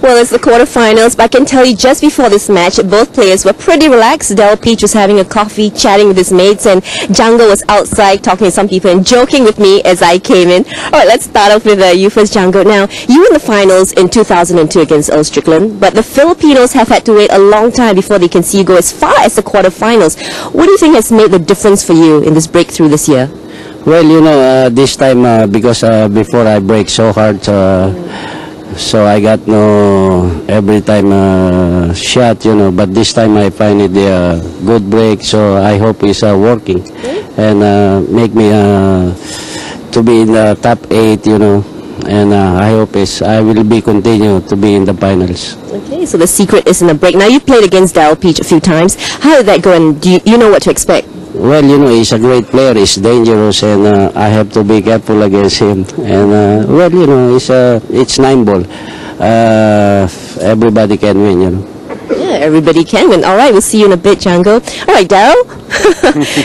Well, it's the quarterfinals, but I can tell you just before this match, both players were pretty relaxed. Del Peach was having a coffee, chatting with his mates, and Django was outside talking to some people and joking with me as I came in. All right, let's start off with you first, Django. Now, you were in the finals in 2002 against Earl Strickland, but the Filipinos have had to wait a long time before they can see you go as far as the quarterfinals. What do you think has made the difference for you in this breakthrough this year? Well, you know, this time, because before I break so hard, so I got no every time shot, you know, but this time I find it a good break, so I hope it's working and make me to be in the top 8, you know, and I hope I will be continue to be in the finals. Okay, so the secret is in the break. Now, you played against Del Peach a few times. How did that go, and do you know what to expect? Well, you know, he's a great player. He's dangerous, and I have to be careful against him. And well, you know, it's 9 ball. Everybody can win, you know. Yeah, everybody can win. All right, we'll see you in a bit, Django. All right, Daryl.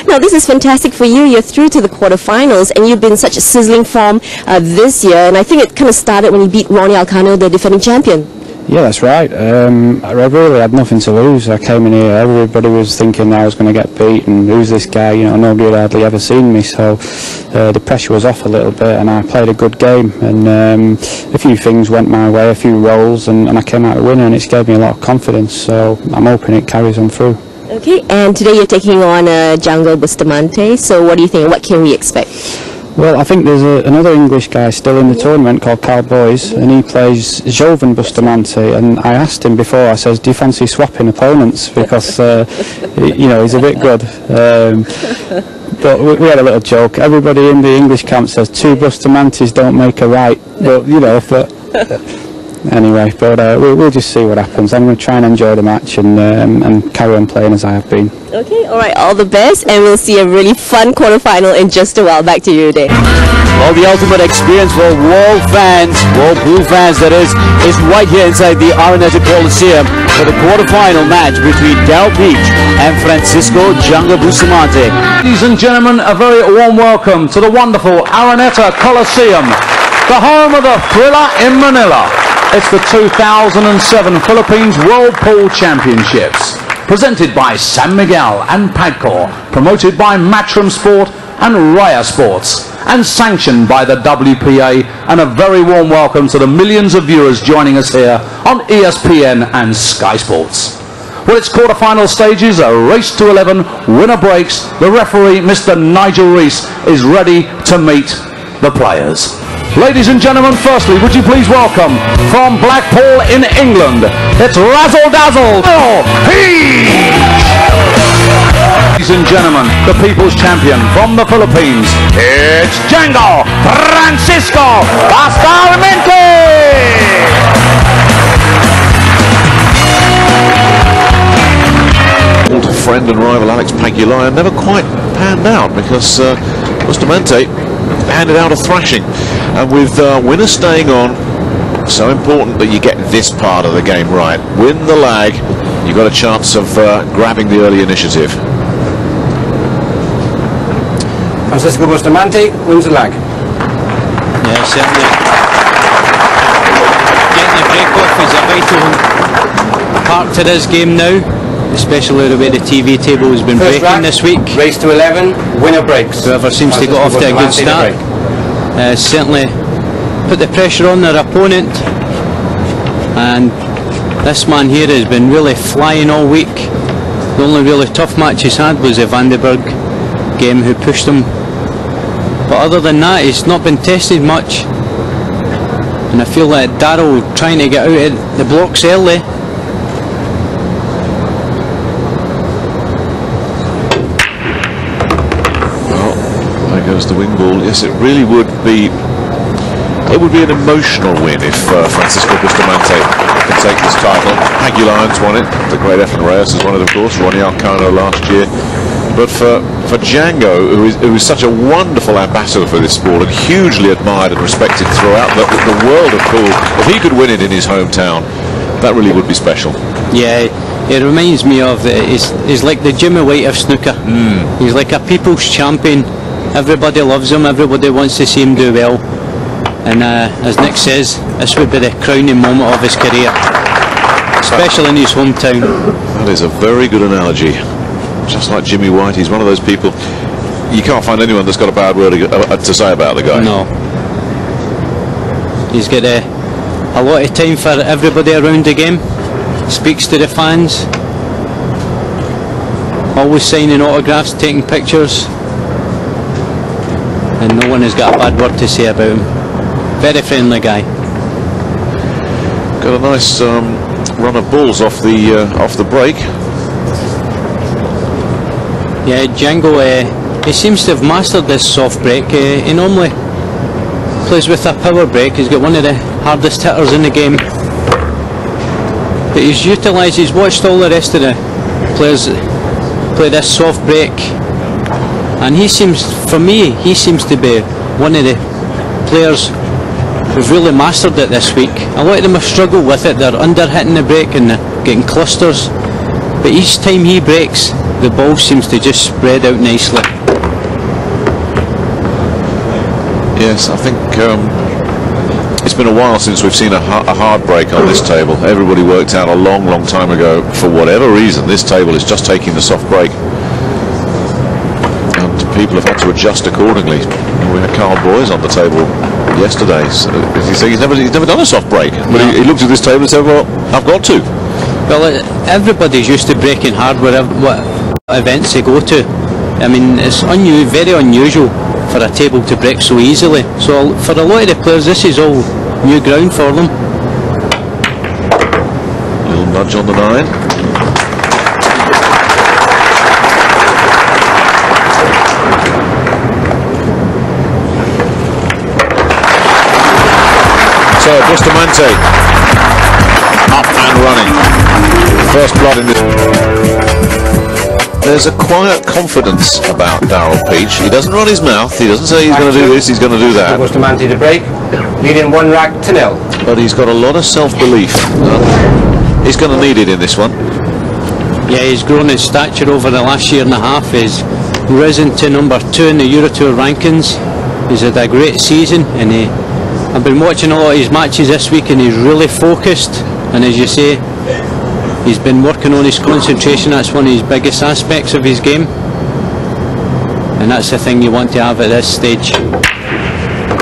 Now, this is fantastic for you. You're through to the quarterfinals, and you've been in such a sizzling form this year. And I think it kind of started when you beat Ronnie Alcano, the defending champion. Yeah, that's right. I really had nothing to lose. I came in here, everybody was thinking I was going to get beat, and who's this guy? You know, nobody had hardly ever seen me, so the pressure was off a little bit, and I played a good game, and a few things went my way, a few rolls, and I came out a winner, and it's gave me a lot of confidence, so I'm hoping it carries on through. Okay, and today you're taking on Django Bustamante, so what do you think? What can we expect? Well, I think there's another English guy still in the tournament called Carl Boys, and he plays Jovan Bustamante, and I asked him before, I says, do you fancy swapping opponents, because you know, he's a bit good. But we had a little joke. Everybody in the English camp says 2 Bustamantes don't make a right, but you know, anyway, but we'll just see what happens. I'm going to try and enjoy the match and carry on playing as I have been. Okay, all right, all the best, and we'll see a really fun quarterfinal in just a while. Back to you, Dave. Well, the ultimate experience for World fans, World Pool fans that is right here inside the Araneta Coliseum for the quarterfinal match between Del Peach and Francisco Django Bustamante. Ladies and gentlemen, a very warm welcome to the wonderful Araneta Coliseum, the home of the Thriller in Manila. It's the 2007 Philippines World Pool Championships, presented by San Miguel and Pagcor, promoted by Matchroom Sport and Raya Sports, and sanctioned by the WPA. And a very warm welcome to the millions of viewers joining us here on ESPN and Sky Sports. Well, it's quarterfinal stages, a race to 11, winner breaks. The referee, Mr. Nigel Rees, is ready to meet the players. Ladies and gentlemen, firstly, would you please welcome from Blackpool in England, it's Razzle Dazzle. Ladies and gentlemen, the people's champion from the Philippines, it's Django Francisco Bustamante. Old friend and rival Alex Pagulayan never quite panned out, because Bustamante handed out a thrashing, and with winners staying on, so important that you get this part of the game right. Win the lag, you've got a chance of grabbing the early initiative. Francisco Bustamante wins the lag. Yeah, certainly. Getting the break off is a vital part to this game now, especially the way the TV table has been breaking this week. Race to 11, winner breaks. Whoever seems to get off to a good start certainly put the pressure on their opponent, and this man here has been really flying all week. The only really tough match he's had was the Vandenberg game, who pushed him, but other than that he's not been tested much, and I feel like Darryl trying to get out of the blocks early. Goes the wing ball. Yes, it really would be. It would be an emotional win if Francisco Bustamante can take this title. Pagulayan's won it. The great Efren Reyes has won it, of course. Ronnie Alcano last year. But for Django, who is such a wonderful ambassador for this sport and hugely admired and respected throughout the world of pool, if he could win it in his hometown, that really would be special. Yeah, it reminds me of he's like the Jimmy White of snooker. He's like a people's champion. Everybody loves him, everybody wants to see him do well, and as Nick says, this would be the crowning moment of his career, especially in his hometown. That is a very good analogy. Just like Jimmy White, he's one of those people, you can't find anyone that's got a bad word to say about the guy. No. He's got a lot of time for everybody around the game, speaks to the fans, always signing autographs, taking pictures, and no one has got a bad word to say about him. Very friendly guy. Got a nice run of balls off the break. Yeah, Django, he seems to have mastered this soft break. He normally plays with a power break. He's got one of the hardest hitters in the game, but he's utilised, he's watched all the rest of the players play this soft break, and he seems, for me, he seems to be one of the players who've really mastered it this week. A lot of them have struggled with it. They're under hitting the break and they're getting clusters, but each time he breaks, the ball seems to just spread out nicely. Yes, I think it's been a while since we've seen a hard break on this table. Everybody worked out a long time ago, for whatever reason, this table is just taking the soft break, and people have had to adjust accordingly. We had Carl Boyes on the table yesterday. So he's never done a soft break, but he looked at this table and said, well, I've got to. Well, everybody's used to breaking hard whatever what events they go to. I mean, it's very unusual for a table to break so easily. So for a lot of the players, this is all new ground for them. Little nudge on the 9. So Bustamante up and running. First blood in this. There's a quiet confidence about Daryl Peach. He doesn't run his mouth. He doesn't say he's going to do this, he's going to do that. Bustamante to break, leading 1 rack to 0. But he's got a lot of self-belief. He's going to need it in this one. Yeah, he's grown his stature over the last year and a half. He's risen to number 2 in the Eurotour rankings. He's had a great season, and I've been watching a lot of his matches this week, and he's really focused. And as you say, he's been working on his concentration. That's one of his biggest aspects of his game, and that's the thing you want to have at this stage.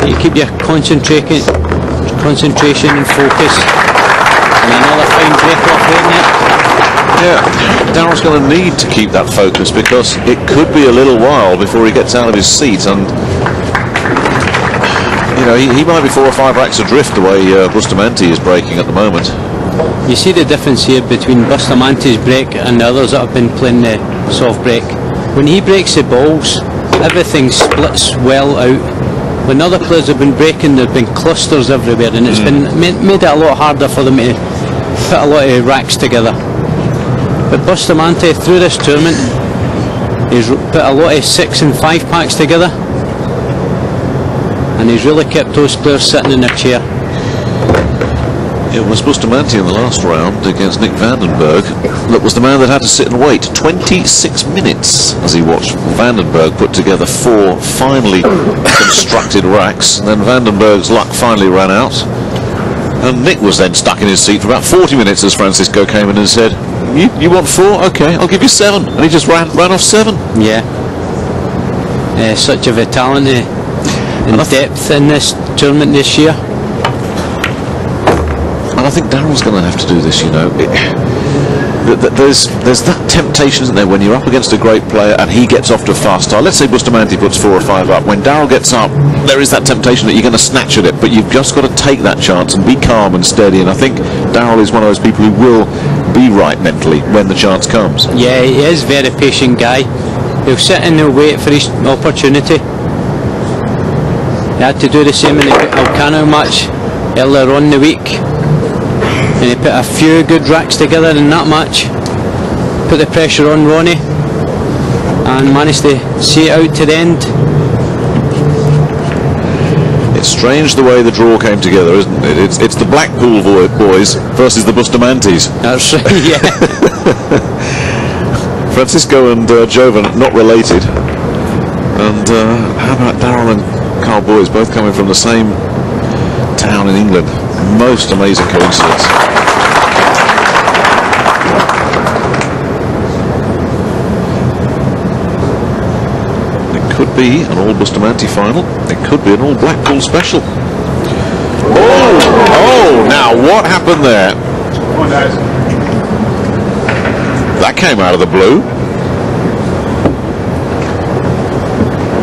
You keep your concentration and focus. And another fine break off there, Nick. Yeah, Daryl's going to need to keep that focus, because it could be a little while before he gets out of his seat, and you know, he might be 4 or 5 racks adrift the way Bustamante is breaking at the moment. You see the difference here between Bustamante's break and the others that have been playing the soft break. When he breaks the balls, everything splits well out. When other players have been breaking, there have been clusters everywhere, and it's been made it a lot harder for them to put a lot of racks together. But Bustamante, through this tournament, he's put a lot of 6 and 5 packs together, and he's really kept those players sitting in their chair. It was Bustamante in the last round against Nick Vandenberg that was the man that had to sit and wait 26 minutes as he watched Vandenberg put together 4 finely constructed racks, and then Vandenberg's luck finally ran out, and Nick was then stuck in his seat for about 40 minutes as Francisco came in and said, you want 4? Okay, I'll give you 7. And he just ran off 7. Yeah. Such a vitality and depth in this tournament this year. And I think Daryl's going to have to do this, you know. There's that temptation, isn't there, when you're up against a great player and he gets off to a fast start. Let's say Bustamante puts 4 or 5 up. When Daryl gets up, there is that temptation that you're going to snatch at it, but you've just got to take that chance and be calm and steady. And I think Daryl is one of those people who will be right mentally when the chance comes. Yeah, he is a very patient guy. He'll sit and he'll wait for his opportunity. He had to do the same in the Alcano match earlier on in the week, and he put a few good racks together in that match, put the pressure on Ronnie, and managed to see it out to the end. It's strange the way the draw came together, isn't it? It's the Blackpool boys versus the Bustamantes. That's right, yeah. Francisco and Jovan not related, and how about Daryl and Carl Boyes, both coming from the same town in England? Most amazing coincidence. It could be an all Bustamante final. It could be an all Blackpool special. Oh, now what happened there? That came out of the blue.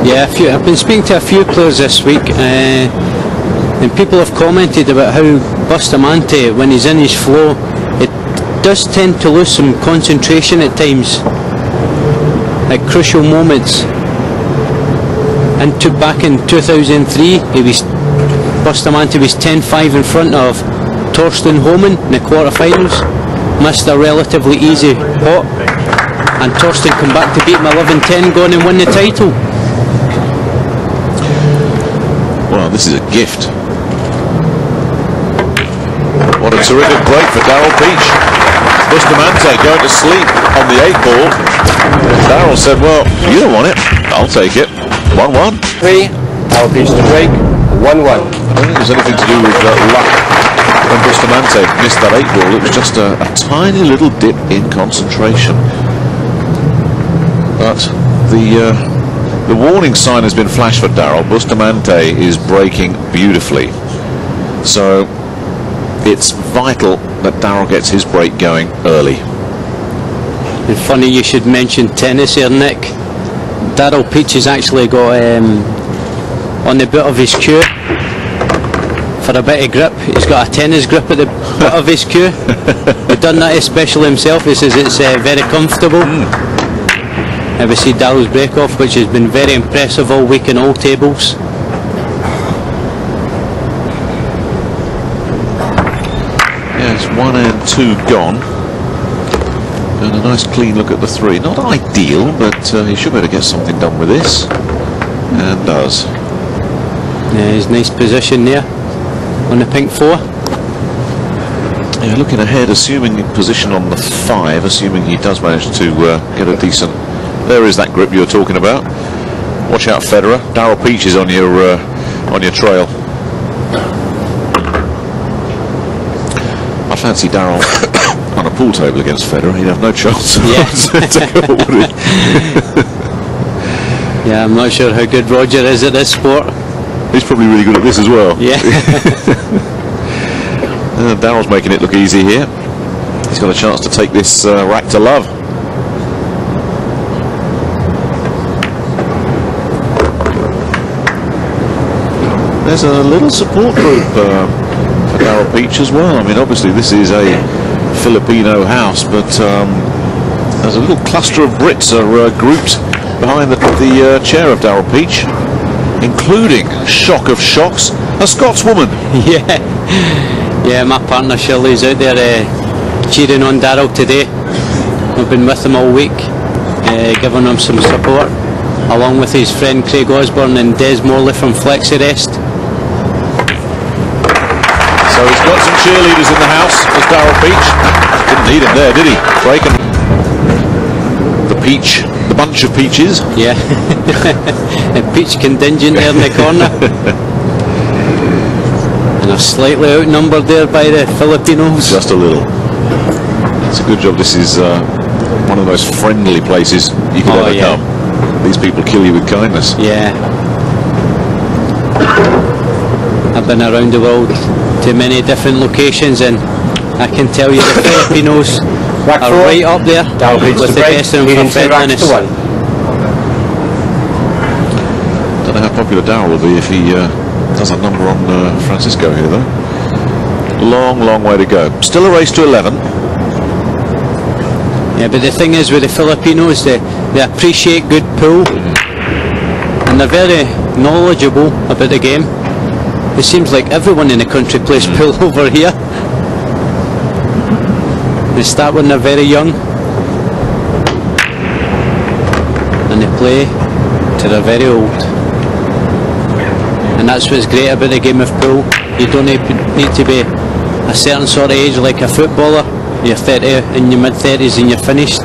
Yeah, I've been speaking to a few players this week, and people have commented about how Bustamante, when he's in his flow, it does tend to lose some concentration at times, at crucial moments. And back in 2003, Bustamante was 10-5 in front of Torsten Homan in the quarterfinals, missed a relatively easy pot, and Torsten come back to beat him 11-10, go on and win the title. Well, this is a gift. What a terrific break for Daryl Peach. Bustamante going to sleep on the 8 ball. Daryl said, well, you don't want it, I'll take it. 1-1. 3, Daryl Peach to break, 1-1. I don't think it was anything to do with luck when Bustamante missed that 8 ball. It was just a tiny little dip in concentration. But the warning sign has been flashed for Daryl. Bustamante is breaking beautifully. So it's vital that Daryl gets his break going early. And funny you should mention tennis here, Nick. Daryl Peach has actually got on the butt of his cue for a bit of grip. He's got a tennis grip at the butt of his cue. He's done that especially himself. He says it's very comfortable. And we see Daryl's break off, which has been very impressive all week in all tables. Yeah, it's 1 and 2 gone. And a nice clean look at the 3. Not ideal, but he should be able to get something done with this. And does. Yeah, his nice position there on the pink 4. Yeah, looking ahead, assuming position on the 5, assuming he does manage to get a decent... There is that grip you were talking about. Watch out, Federer. Daryl Peach is on your trail. I fancy Daryl on a pool table against Federer. He'd have no chance. Yeah. Yeah, I'm not sure how good Roger is at this sport. He's probably really good at this as well. Yeah. Daryl's making it look easy here. He's got a chance to take this rack to love. There's a little support group for Daryl Peach as well. I mean, obviously this is a Filipino house, but there's a little cluster of Brits are grouped behind the chair of Daryl Peach, including, shock of shocks, a Scotswoman. Yeah, my partner Shirley's out there cheering on Daryl today. We've been with him all week, giving him some support, along with his friend Craig Osborne and Des Morley from FlexiRest. So he's got some cheerleaders in the house as Daryl Peach. Didn't need him there, did he? Breaking the peach, the bunch of peaches. Yeah, a peach contingent there in the corner. And are slightly outnumbered there by the Filipinos. Just a little. It's a good job this is one of the most friendly places you could ever come. These people kill you with kindness. Yeah. I've been around the world to many different locations, and I can tell you the Filipinos are right up there with the best of them for friendliness. Don't know how popular Daryl will be if he does a number on Francisco here, though. Long way to go. Still a race to 11. Yeah, but the thing is with the Filipinos, they appreciate good pool, and they're very knowledgeable about the game. It seems like everyone in the country plays pool over here. They start when they're very young, and they play till they're very old. And that's what's great about the game of pool. You don't need to be a certain sort of age like a footballer. You're 30 in your mid-30s and you're finished.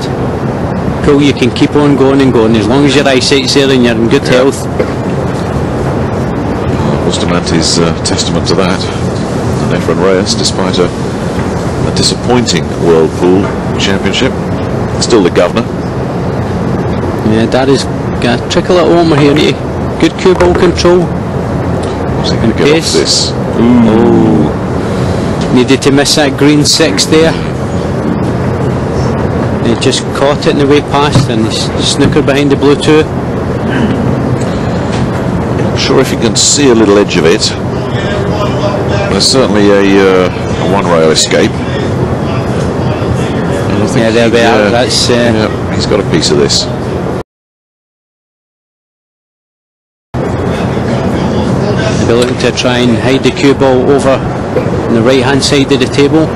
Pool, you can keep on going and going as long as your eyesight's there and you're in good health. Bustamante's testament to that. Efren Reyes, despite a disappointing World Pool Championship. Still the governor. Yeah, Daddy's got a tricky little homer here. Good cue ball control. What's he going to get off this? Oh, needed to miss that green 6 there. He just caught it in the way past and he's snookered behind the blue 2. Not sure if you can see a little edge of it. There's certainly a one-rail escape. Yeah, there we are. That's yeah, he's got a piece of this. They're looking to try and hide the cue ball over on the right-hand side of the table.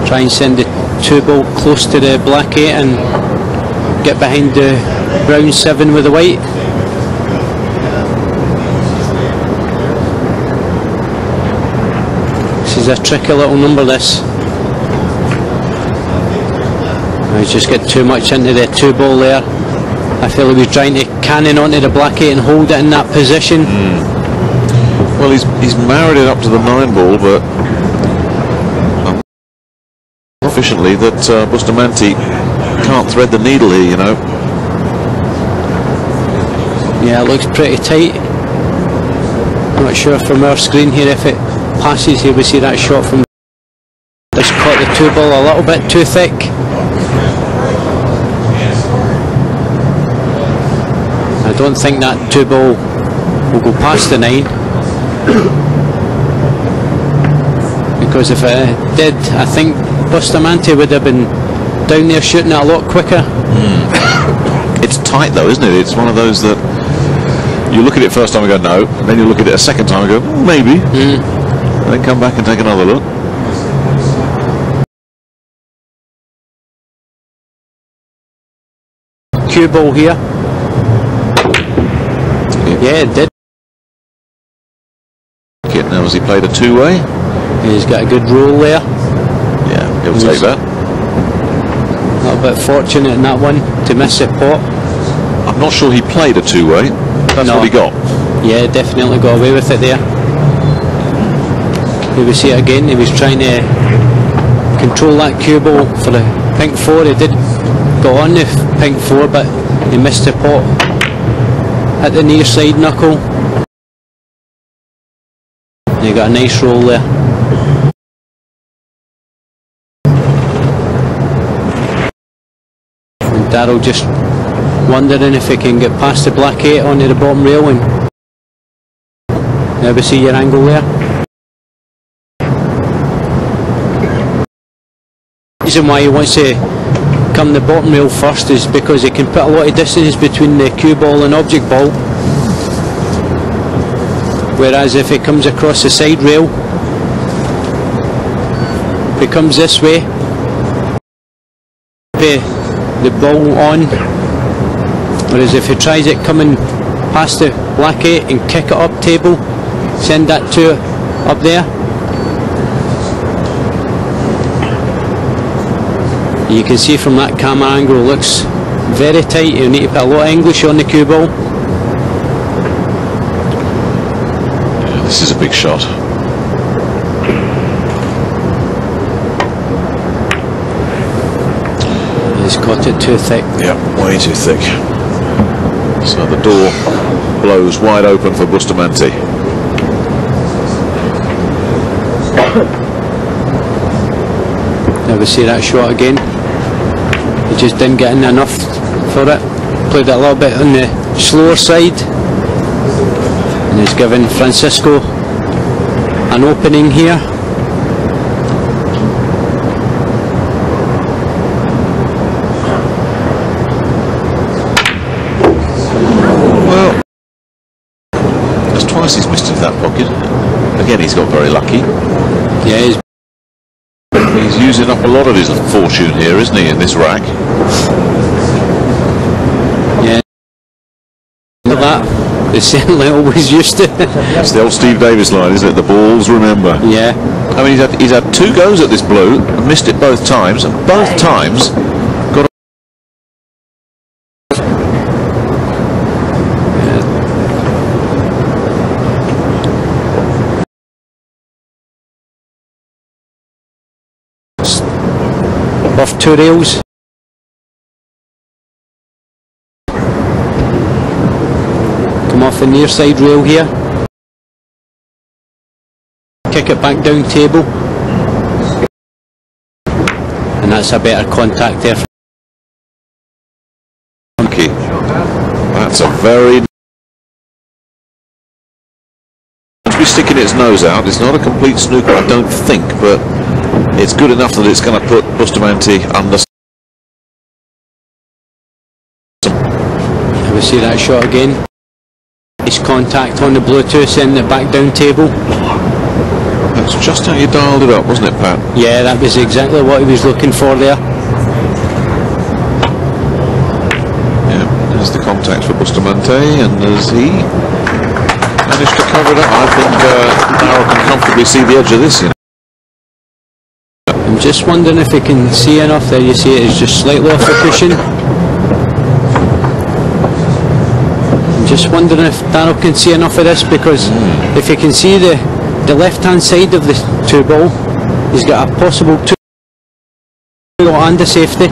Try and send the 2 ball close to the black 8 and get behind the brown 7 with the white. This is a tricky little number, this. He's just got too much into the 2 ball there. I feel he was trying to cannon onto the black 8 and hold it in that position. Well, he's married it up to the 9 ball, but efficiently that Bustamante can't thread the needle here, you know. Yeah, it looks pretty tight. I'm not sure from our screen here if it passes here. We see that shot from. Just caught the 2 ball a little bit too thick. I don't think that 2 ball will go past the 9. Because if it did, I think Bustamante would have been down there shooting it a lot quicker. It's tight though, isn't it? It's one of those that you look at it first time and go no, and then you look at it a second time and go maybe, and then come back and take another look. Cue ball here. Yeah, it did. Now has he played a 2-way? He's got a good roll there. Yeah, he'll take that. A little bit fortunate in that one to miss the pot. I'm not sure he played a 2-way. That's what he got. Yeah, definitely got away with it there. Here we see it again. He was trying to control that cue ball for the pink 4. He did go on the pink 4, but he missed the pot at the near side knuckle. You got a nice roll there. And Darryl just wondering if he can get past the black 8 onto the bottom rail, and there we see your angle there. The reason why he wants to come the bottom rail first is because he can put a lot of distance between the cue ball and object ball. Whereas if it comes across the side rail, if it comes this way, the ball on, whereas if he tries it coming past the black 8 and kick it up table, send that 2 up there, you can see from that camera angle it looks very tight. You need to put a lot of English on the cue ball. This is a big shot. He's caught it too thick. Yeah, way too thick. So the door blows wide open for Bustamante. Now we see that shot again. He just didn't get in enough for it. Played it a little bit on the slower side. And he's given Francisco an opening here. Well, that's twice he's missed into that pocket. Again, he's got very lucky. Yeah, he's using up a lot of his fortune here, isn't he, in this rack? Yeah. Look at that. They certainly always used to. It's the old Steve Davis line, isn't it? The balls remember. Yeah. I mean, he's had 2 goes at this blue, missed it both times, and both times off 2 rails. Come off the near side rail here. Kick it back down table. And that's a better contact there. Okay. That's a very... to be sticking its nose out. It's not a complete snooker, I don't think, but it's good enough that it's going to put Bustamante under. We see that shot again. Nice contact on the Bluetooth, sending it back down table. That's just how you dialed it up, wasn't it, Pat? Yeah, that was exactly what he was looking for there. Yeah, there's the contact for Bustamante, and as he managed to cover it up, I think Darrell can comfortably see the edge of this, you know. I'm just wondering if he can see enough. There you see it is just slightly off the cushion. I'm just wondering if Darrell can see enough of this, because if he can see the left hand side of the 2 ball, he's got a possible 2 and a safety.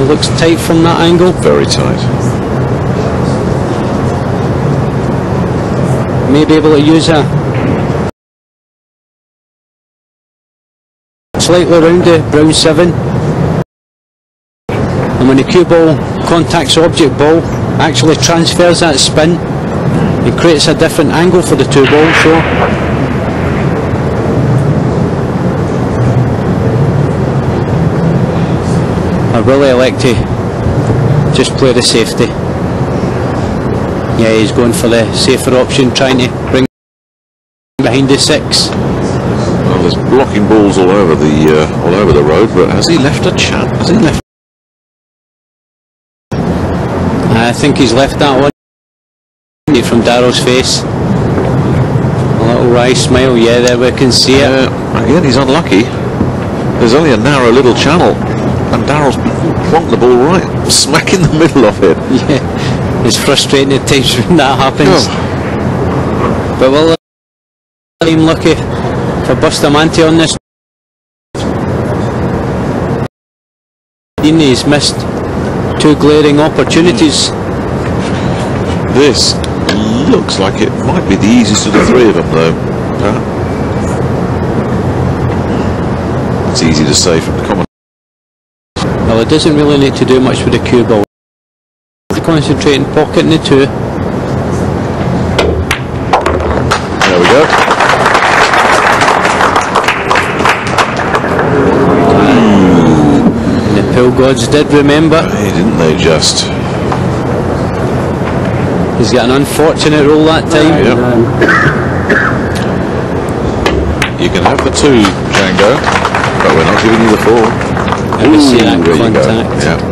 It looks tight from that angle. Very tight. May be able to use a slightly round the brown 7, and when the cue ball contacts object ball, actually transfers that spin and creates a different angle for the 2 ball. So I really like to just play the safety. Yeah, he's going for the safer option, trying to bring behind the 6. Well, there's blocking balls all over the road, but has he left a chance? Has he left? I think he's left that one from Darrell's face. A little wry smile. Yeah, there we can see it. Again, he's unlucky. There's only a narrow little channel, and Darrell's plonked the ball right smack in the middle of it. Yeah, it's frustrating at times when that happens. But well, I'm lucky for Bustamante on this. He's missed 2 glaring opportunities. This looks like it might be the easiest of the 3 of them, though. It's easy to say from the comment. Well, it doesn't really need to do much with the cue ball. Concentrating, pocketing the 2. There we go. And the pill gods did remember. Hey, didn't they just? He's got an unfortunate roll that time. Yep. You can have the 2, Django, but we're not giving you the 4. Let me see that contact. Yeah.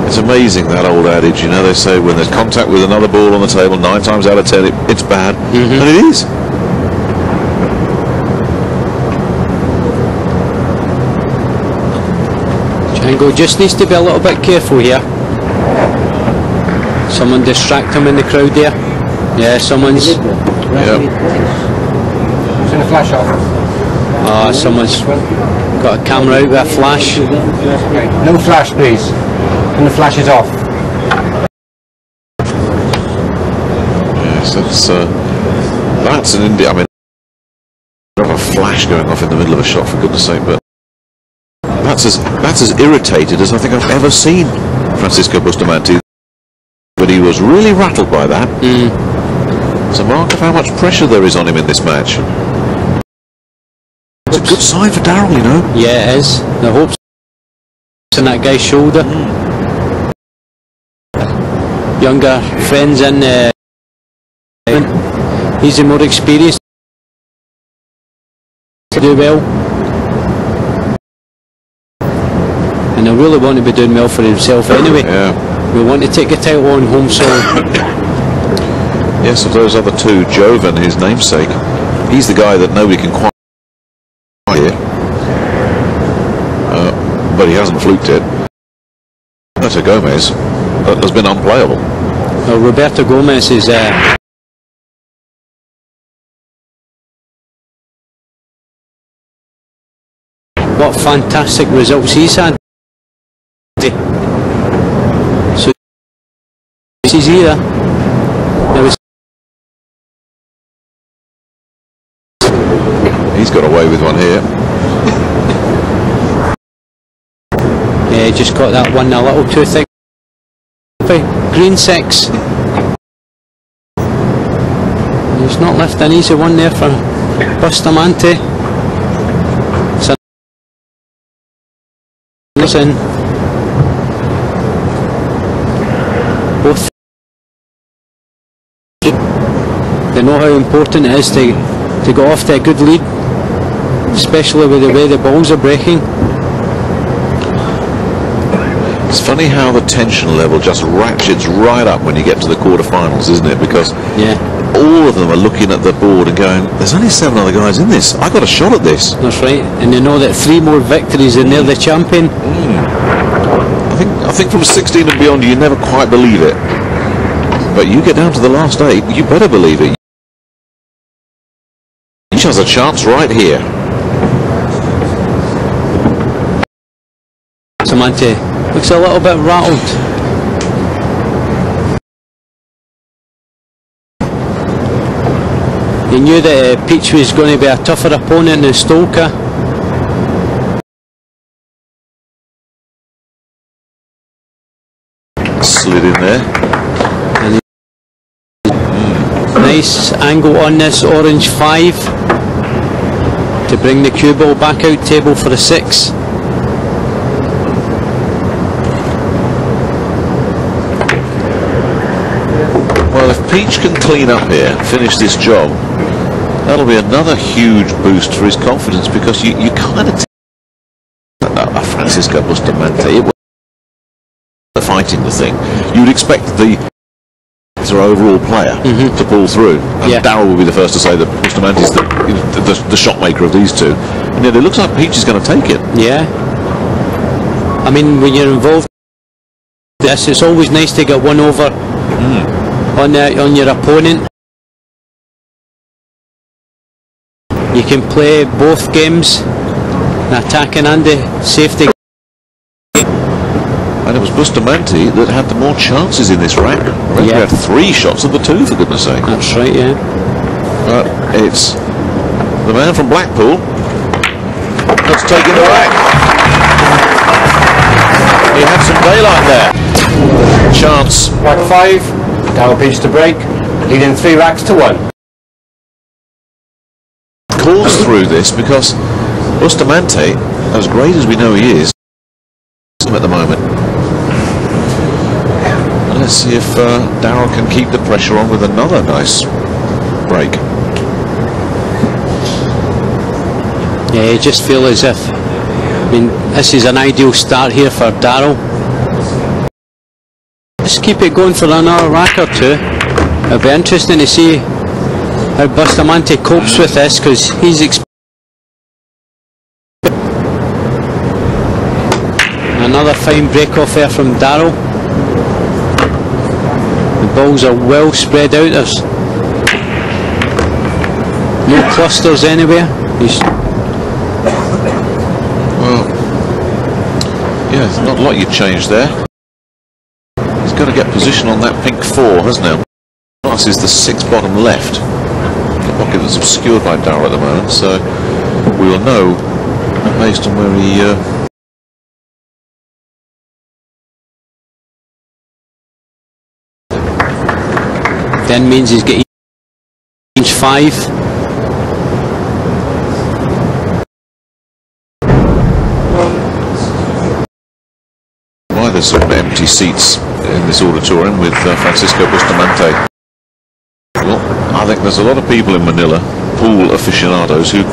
It's amazing, that old adage, you know, they say when there's contact with another ball on the table, 9 times out of 10 it's bad. And it is. Django just needs to be a little bit careful here. Someone distract him in the crowd there. Yeah, someone's... Yep. Turn the flash off. Someone's got a camera out with a flash. No flash, please. And the flash is off. Yes, that's an India. I mean, have a flash going off in the middle of a shot, for goodness sake. But that's as irritated as I think I've ever seen Francisco Bustamante. But he was really rattled by that. It's a mark of how much pressure there is on him in this match. It's a good sign for Darrell, you know. Yeah, it is. The hopes on that guy's shoulder. Younger friends in he's the more experienced to do well, and I really want to be doing well for himself anyway. Yeah. We want to take the title on home soil. Yes, of those other 2, Jovan, his namesake, he's the guy that nobody can quite hit, but he hasn't fluked it. Roberto Gomez has been unplayable. Well, Roberto Gomez is what fantastic results he's had. So this is here. He's got away with one here. Yeah, just got that one a little too thick. Green 6. He's not left an easy one there for Bustamante. So listen, both they know how important it is to go off to a good lead, especially with the way the balls are breaking. It's funny how the tension level just ratchets right up when you get to the quarterfinals, isn't it? Because all of them are looking at the board and going, there's only 7 other guys in this. I got a shot at this. That's right, and they know that 3 more victories and they're the champion. I think from 16 and beyond you never quite believe it. But you get down to the last 8, you better believe it. Each has a chance right here. Bustamante looks a little bit rattled. He knew that Peach was going to be a tougher opponent than Stolka. Slid in there. And nice angle on this orange 5 to bring the cue ball back out table for a 6. Well, if Peach can clean up here, finish this job, that'll be another huge boost for his confidence, because you kind of Francisco Bustamante, it was fighting the thing. You'd expect the overall player to pull through, and Darryl will be the first to say that Bustamante's the shot maker of these two, and yet it looks like Peach is going to take it. Yeah, I mean, when you're involved in this, it's always nice to get one over on your opponent. You can play both games, the attacking and the safety. And it was Bustamante that had the more chances in this rack. He had 3 shots of the 2, for goodness sake. That's right, yeah. But it's the man from Blackpool that's taking the rack. He had some daylight there. Chance. Rack 5, Darryl Peach to break, leading 3 racks to 1. Calls through this because Bustamante, as great as we know he is, at the moment. Let's see if Darryl can keep the pressure on with another nice break. Yeah, you just feel as if, I mean, this is an ideal start here for Darryl. Just keep it going for another rack or 2. It'll be interesting to see how Bustamante copes with this, because he's another fine break off there from Darryl. The balls are well spread out. There's no clusters anywhere. Well, yeah, there's not a lot you'd change there. He's got to get position on that pink 4, hasn't he? Plus is the 6 bottom left. The pocket that's obscured by Darryl at the moment, so we will know based on where he then means he's getting inch 5. Why there's some empty seats in this auditorium with Francisco Bustamante. Well, I think there's a lot of people in Manila, pool aficionados, who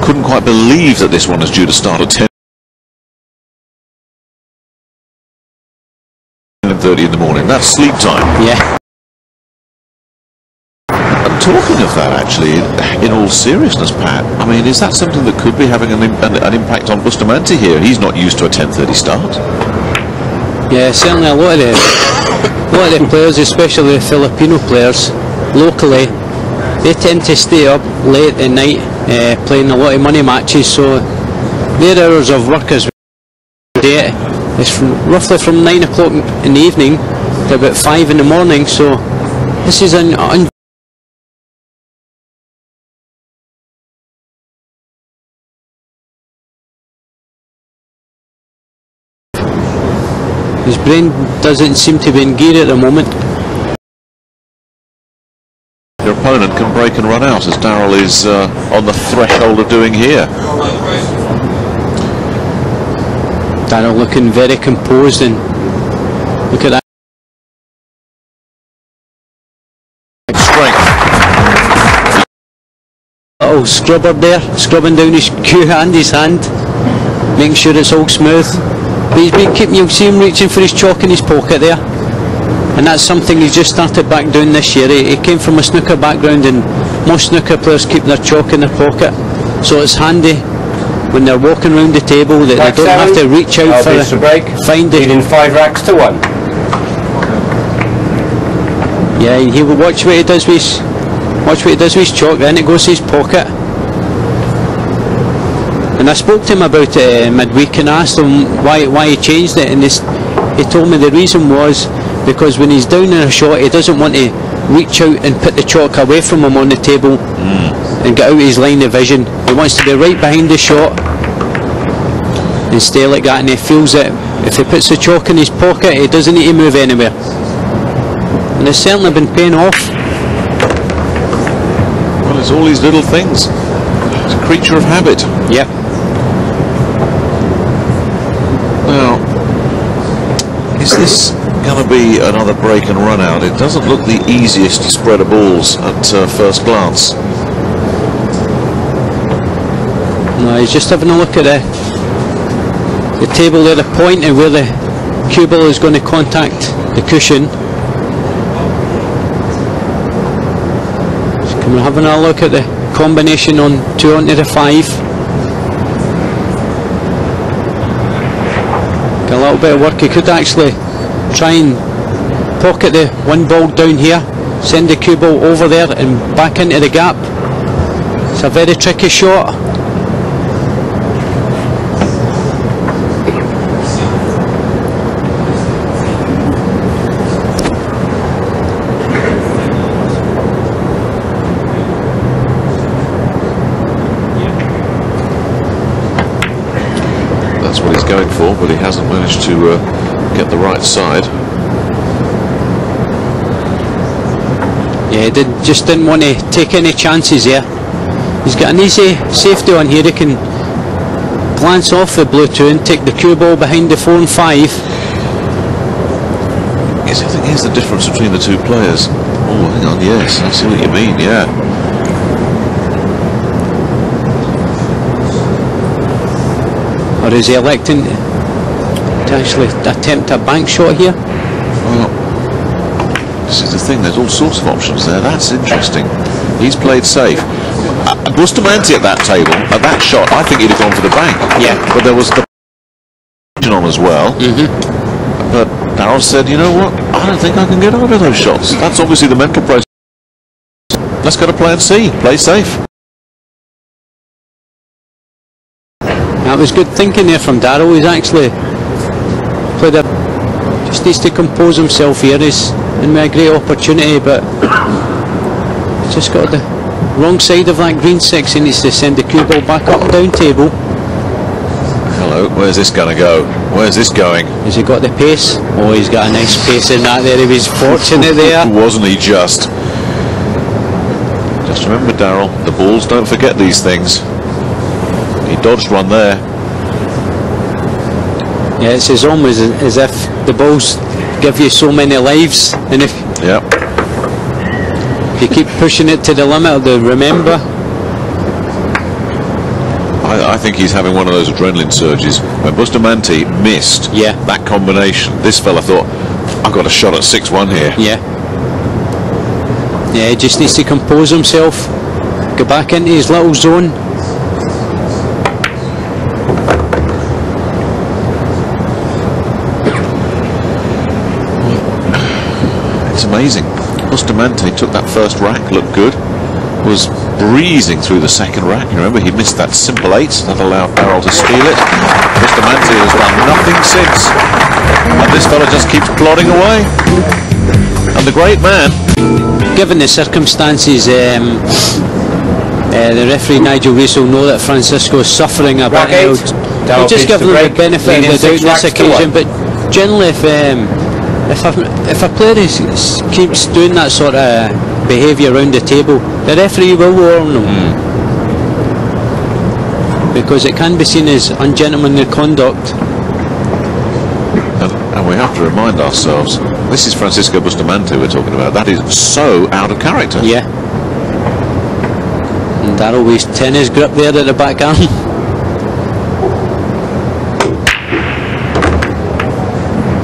couldn't quite believe that this one is due to start at 10:30 in the morning. That's sleep time. Yeah. Talking of that, actually, in all seriousness, Pat, I mean, is that something that could be having an impact on Bustamante here? He's not used to a 10:30 start. Yeah, certainly a lot of the players, especially the Filipino players, locally, they tend to stay up late at night playing a lot of money matches, so their hours of work as day, it's roughly from 9 o'clock in the evening to about 5 in the morning, so this is an his brain doesn't seem to be in gear at the moment. Your opponent can break and run out, as Darrell is on the threshold of doing here. Darrell looking very composed, and look at that Strength. little scrubber there, scrubbing down his cue and his hand, making sure it's all smooth. But he's been keeping, you'll see him reaching for his chalk in his pocket there, and that's something he's just started back doing this year. He came from a snooker background, and most snooker players keep their chalk in their pocket, so it's handy when they're walking around the table that they don't have to reach out for a break. Find it. Leading 5 racks to 1. Yeah, he will watch what he does with his chalk, then it goes to his pocket. And I spoke to him about it midweek and asked him why he changed it, and he told me the reason was because when he's down in a shot he doesn't want to reach out and put the chalk away from him on the table and get out of his line of vision. He wants to be right behind the shot and stay like that, and he feels that if he puts the chalk in his pocket he doesn't need to move anywhere, and it's certainly been paying off. Well, it's all these little things. It's a creature of habit. Yeah. Now, is this going to be another break and run out? It doesn't look the easiest to spread of balls at first glance. No, he's just having a look at the table there, the point and where the cue ball is going to contact the cushion. So we're having a look at the combination on 2 onto the 5. A little bit of work. He could actually try and pocket the one ball down here, send the cue ball over there and back into the gap. It's a very tricky shot. That's what he's going for, but he hasn't managed to get the right side. Yeah, he just didn't want to take any chances here. He's got an easy safety on here. He can glance off the blue 2 and take the cue ball behind the 4 and 5. Yes, I think here's the difference between the two players. Oh, hang on, yes, I see what you mean, yeah. Or is he electing to actually attempt a bank shot here? Well, this is the thing, there's all sorts of options there. That's interesting. He's played safe. Bustamante at that table, at that shot, I think he'd have gone for the bank. Yeah. But there was the on as well. But Darrell said, you know what, I don't think I can get over those shots. That's obviously the mental process. Let's go to plan C, play safe. That was good thinking there from Darrell. He's actually played just needs to compose himself here. He's in a great opportunity, but just got the wrong side of that green 6. He needs to send the cue ball back up down table. Hello, where's this going to go? Where's this going? Has he got the pace? Oh, he's got a nice pace in that there. He was fortunate there. Wasn't he just? Just remember, Darrell, the balls don't forget these things. He dodged one there. Yeah, it's almost as if the balls give you so many lives, and if you keep pushing it to the limit, they'll remember. I think he's having one of those adrenaline surges. When Bustamante missed that combination, this fella thought, I've got a shot at 6-1 here. Yeah, he just needs to compose himself, go back into his little zone. It's amazing. Bustamante took that first rack, looked good, was breezing through the second rack. You remember he missed that simple 8 that allowed Darrell to steal it. Bustamante has done nothing since, and this fella just keeps plodding away. And the great man, given the circumstances, the referee Nigel Rees will know that Francisco is suffering a bit. He'll just give them the benefit of the doubt this occasion, but generally if a player keeps doing that sort of behaviour around the table, the referee will warn them, because it can be seen as ungentlemanly conduct. and we have to remind ourselves, this is Francisco Bustamante we're talking about. That is so out of character. Yeah. And Darrell with tennis grip there at the back arm.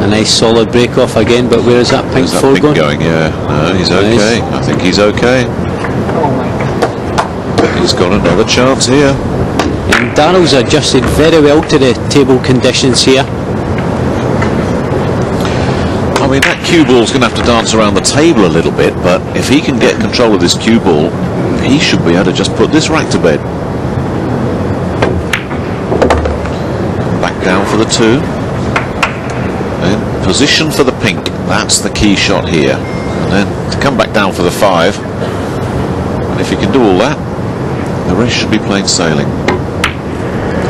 A nice solid break off again, but where is that pink four going? Yeah, no, he's okay. I think he's okay. He's got another chance here. And Darrell's adjusted very well to the table conditions here. I mean, that cue ball's going to have to dance around the table a little bit, but if he can get control of this cue ball, he should be able to just put this rack to bed. Back down for the 2. In position for the pink. That's the key shot here. And then to come back down for the 5. And if he can do all that, the rest should be plain sailing.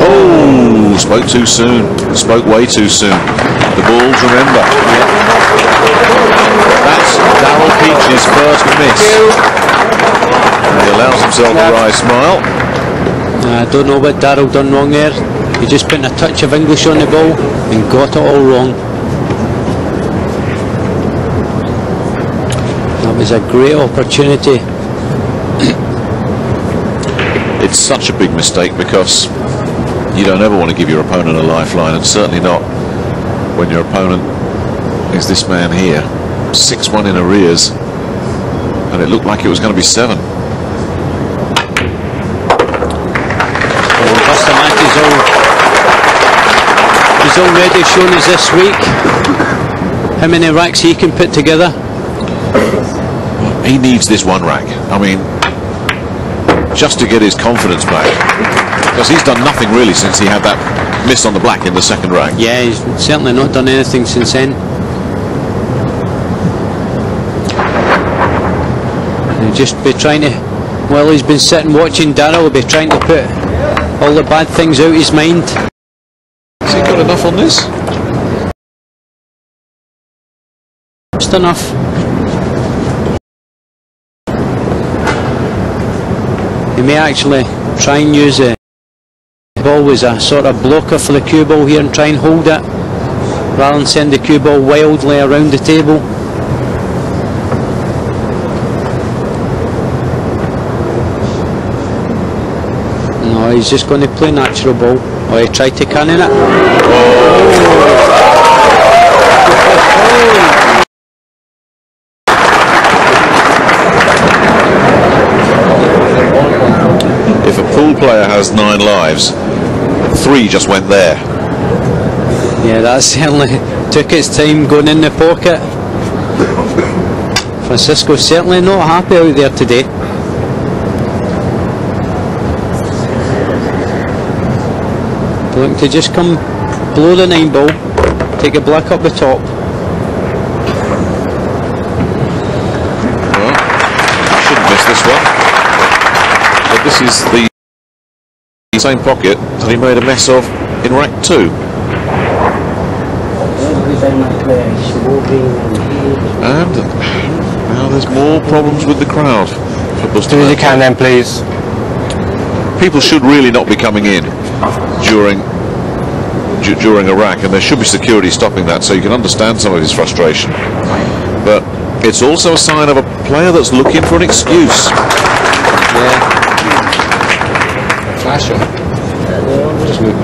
Oh, spoke too soon. Spoke way too soon. The balls, remember. That's Darrell Peach's first miss. And he allows himself a wry smile. I don't know what Darrell done wrong there. He just put a touch of English on the ball and got it all wrong. That was a great opportunity. It's such a big mistake, because you don't ever want to give your opponent a lifeline, and certainly not when your opponent is this man here. 6-1 in arrears, and it looked like it was going to be 7. He's already shown us this week how many racks he can put together. He needs this one rack. I mean, just to get his confidence back, because he's done nothing really since he had that miss on the black in the second rack. Yeah, he's certainly not done anything since then. He'll just be trying to, while he's been sitting watching Darrell, he'll be trying to put all the bad things out of his mind. Has he got enough on this? Just enough. He may actually try and use the ball as a sort of blocker for the cue ball here and try and hold it, rather than send the cue ball wildly around the table. No, he's just going to play natural ball. Oh, he tried to cannon it. If a pool player has 9 lives, 3 just went there. Yeah, that certainly took its time going in the pocket. Francisco's certainly not happy out there today. Looking to just come below the 9 ball, take a black up the top. Well, shouldn't miss this one. But this is the same pocket that he made a mess of in rack 2. And now there's more problems with the crowd for Bustamante. Do as you can then, please. People should really not be coming in during a rack, and there should be security stopping that, so you can understand some of his frustration. But it's also a sign of a player that's looking for an excuse. Yeah. Flash on. Just move.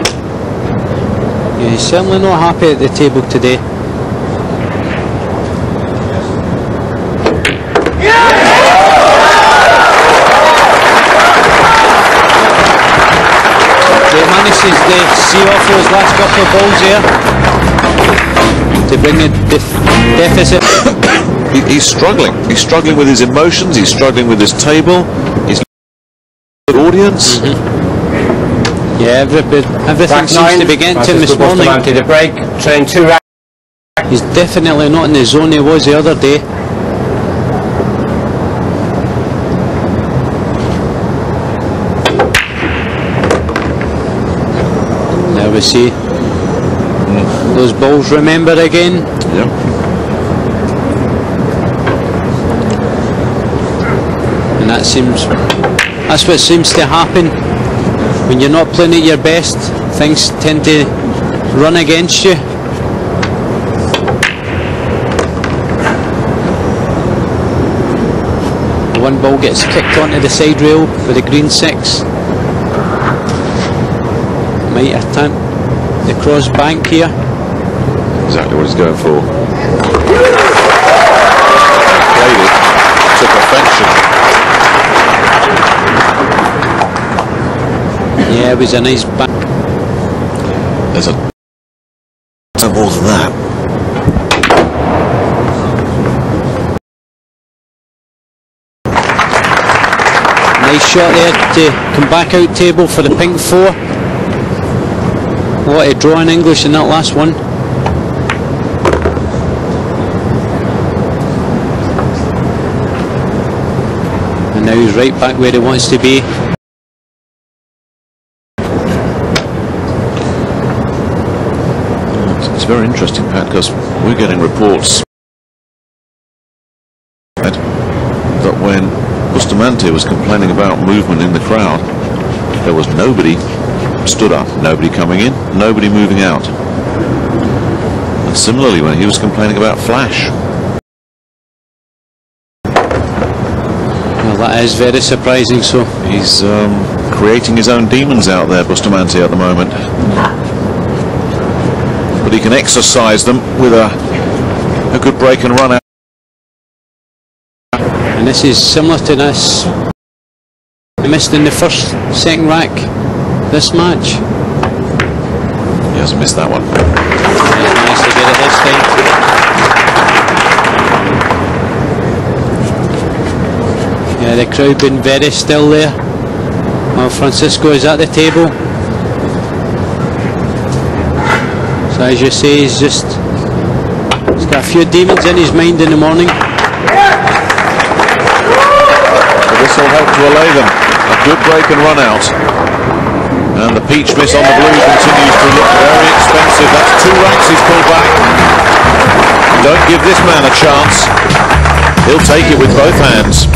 Yeah, he's certainly not happy at the table today. He manages to see off those last couple of balls here to bring the deficit. He's struggling. He's struggling with his emotions. He's struggling with his table. He's audience. Yeah, everything seems to be getting to him this morning. The break, train 2 racks. He's definitely not in the zone he was the other day. There we see those balls, remember again. Yep. And that's what seems to happen when you're not playing at your best. Things tend to run against you. One ball gets kicked onto the side rail for the green 6. Might attempt the cross bank here. Exactly what he's going for. Played it to perfection. Yeah, it was a nice back. There's a more than that. Nice shot there to come back out table for the pink 4. A lot of draw in English in that last one. And now he's right back where he wants to be. It's very interesting, Pat, because we're getting reports that when Bustamante was complaining about movement in the crowd, there was nobody stood up, nobody coming in, nobody moving out. And similarly when he was complaining about flash. Well, that is very surprising. So he's creating his own demons out there, Bustamante, at the moment. But he can exercise them with a good break and run out. And this is similar to this. He missed in the second rack this match. He hasn't missed that one. Yeah, nice to get it this time. Yeah, the crowd been very still there. Well, Francisco is at the table. So as you say, he's got a few demons in his mind in the morning. But this will help to allay them. A good break and run out. And the peach miss on the blue continues to look very expensive. That's 2 racks he's pulled back. Don't give this man a chance. He'll take it with both hands.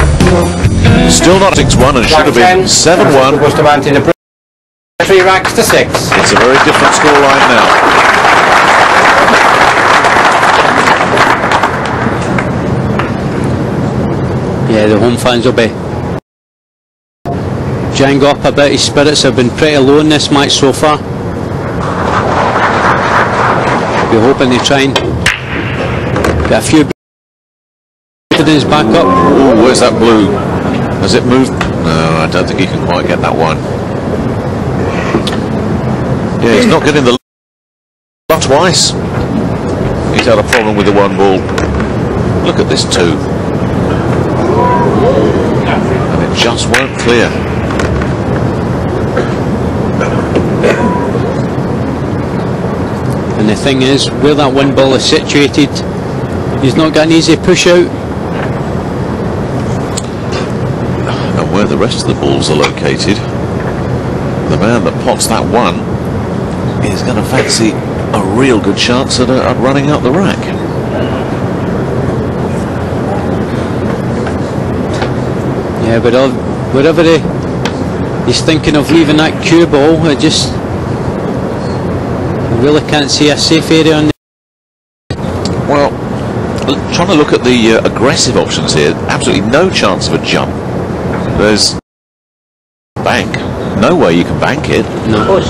Still not 6-1 and should have been 7-1. 3 racks to 6. It's a very different scoreline now. Yeah, the home fans will be Django up a bit. His spirits have been pretty low in this match so far. We're hoping to try and get a few confidence back up. Ooh, where's that blue? Has it moved? No, I don't think he can quite get that one. Yeah, he's not getting the lot twice. He's had a problem with the 1 ball. Look at this 2. And it just won't clear. And the thing is, where that 1 ball is situated, he's not got an easy push out. And where the rest of the balls are located, the man that pots that 1 is going to fancy a real good chance at running out the rack. Yeah, but wherever he's thinking of leaving that cue ball, I really can't see a safe area on the. Well, trying to look at the aggressive options here, absolutely no chance of a jump. There's bank. No way you can bank it. No.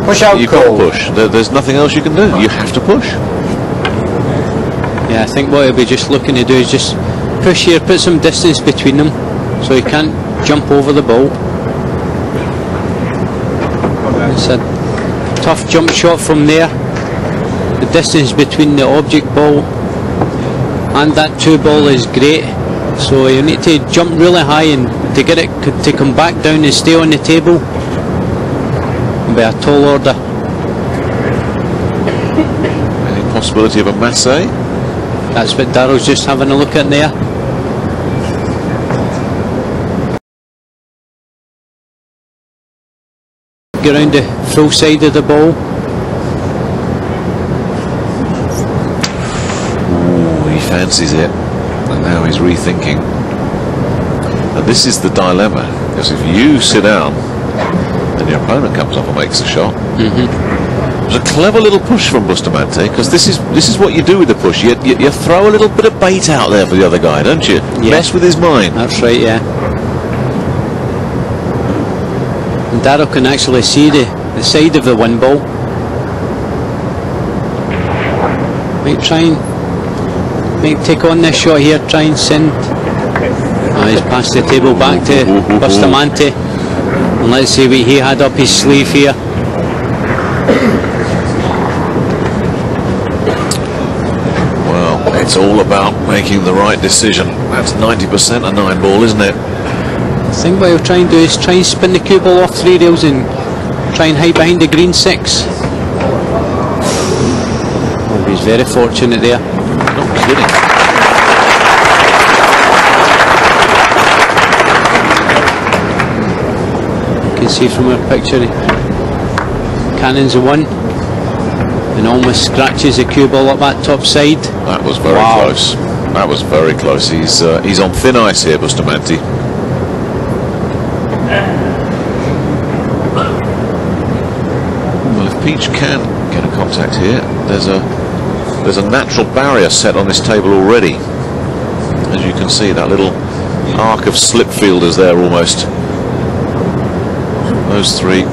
Push out. You can't push. There's nothing else you can do. You have to push. Yeah, I think what he'll be just looking to do is just push here, put some distance between them, so he can't jump over the ball. It's a tough jump shot from there. The distance between the object ball and that 2 ball is great. So you need to jump really high and to get it to come back down and stay on the table. It'll be a tall order. Any possibility of a masse? That's what Darrell's just having a look at there. Get around the full side of the ball. Ooh, he fancies it, and now he's rethinking. And this is the dilemma, because if you sit down, then your opponent comes up and makes a shot. It was a clever little push from Bustamante, because this is what you do with the push. You throw a little bit of bait out there for the other guy, don't you? Yeah. Mess with his mind. That's right, yeah. And Darrell can actually see the side of the wind ball. Might try and take on this shot here, try and send. He's passed the table back to Bustamante. And let's see what he had up his sleeve here. Well, it's all about making the right decision. That's 90% a 9-ball, isn't it? I think what he'll try and do is try and spin the cue ball off 3 rails and try and hide behind the green 6. Oh, he's very fortunate there. Not kidding. You can see from our picture, cannons a 1 and almost scratches the cue ball up that top side. That was very close. That was very close. He's on thin ice here, Bustamante. Well, if Peach can get a contact here, there's a natural barrier set on this table already. As you can see, that little arc of slip fielders there almost. Those 3.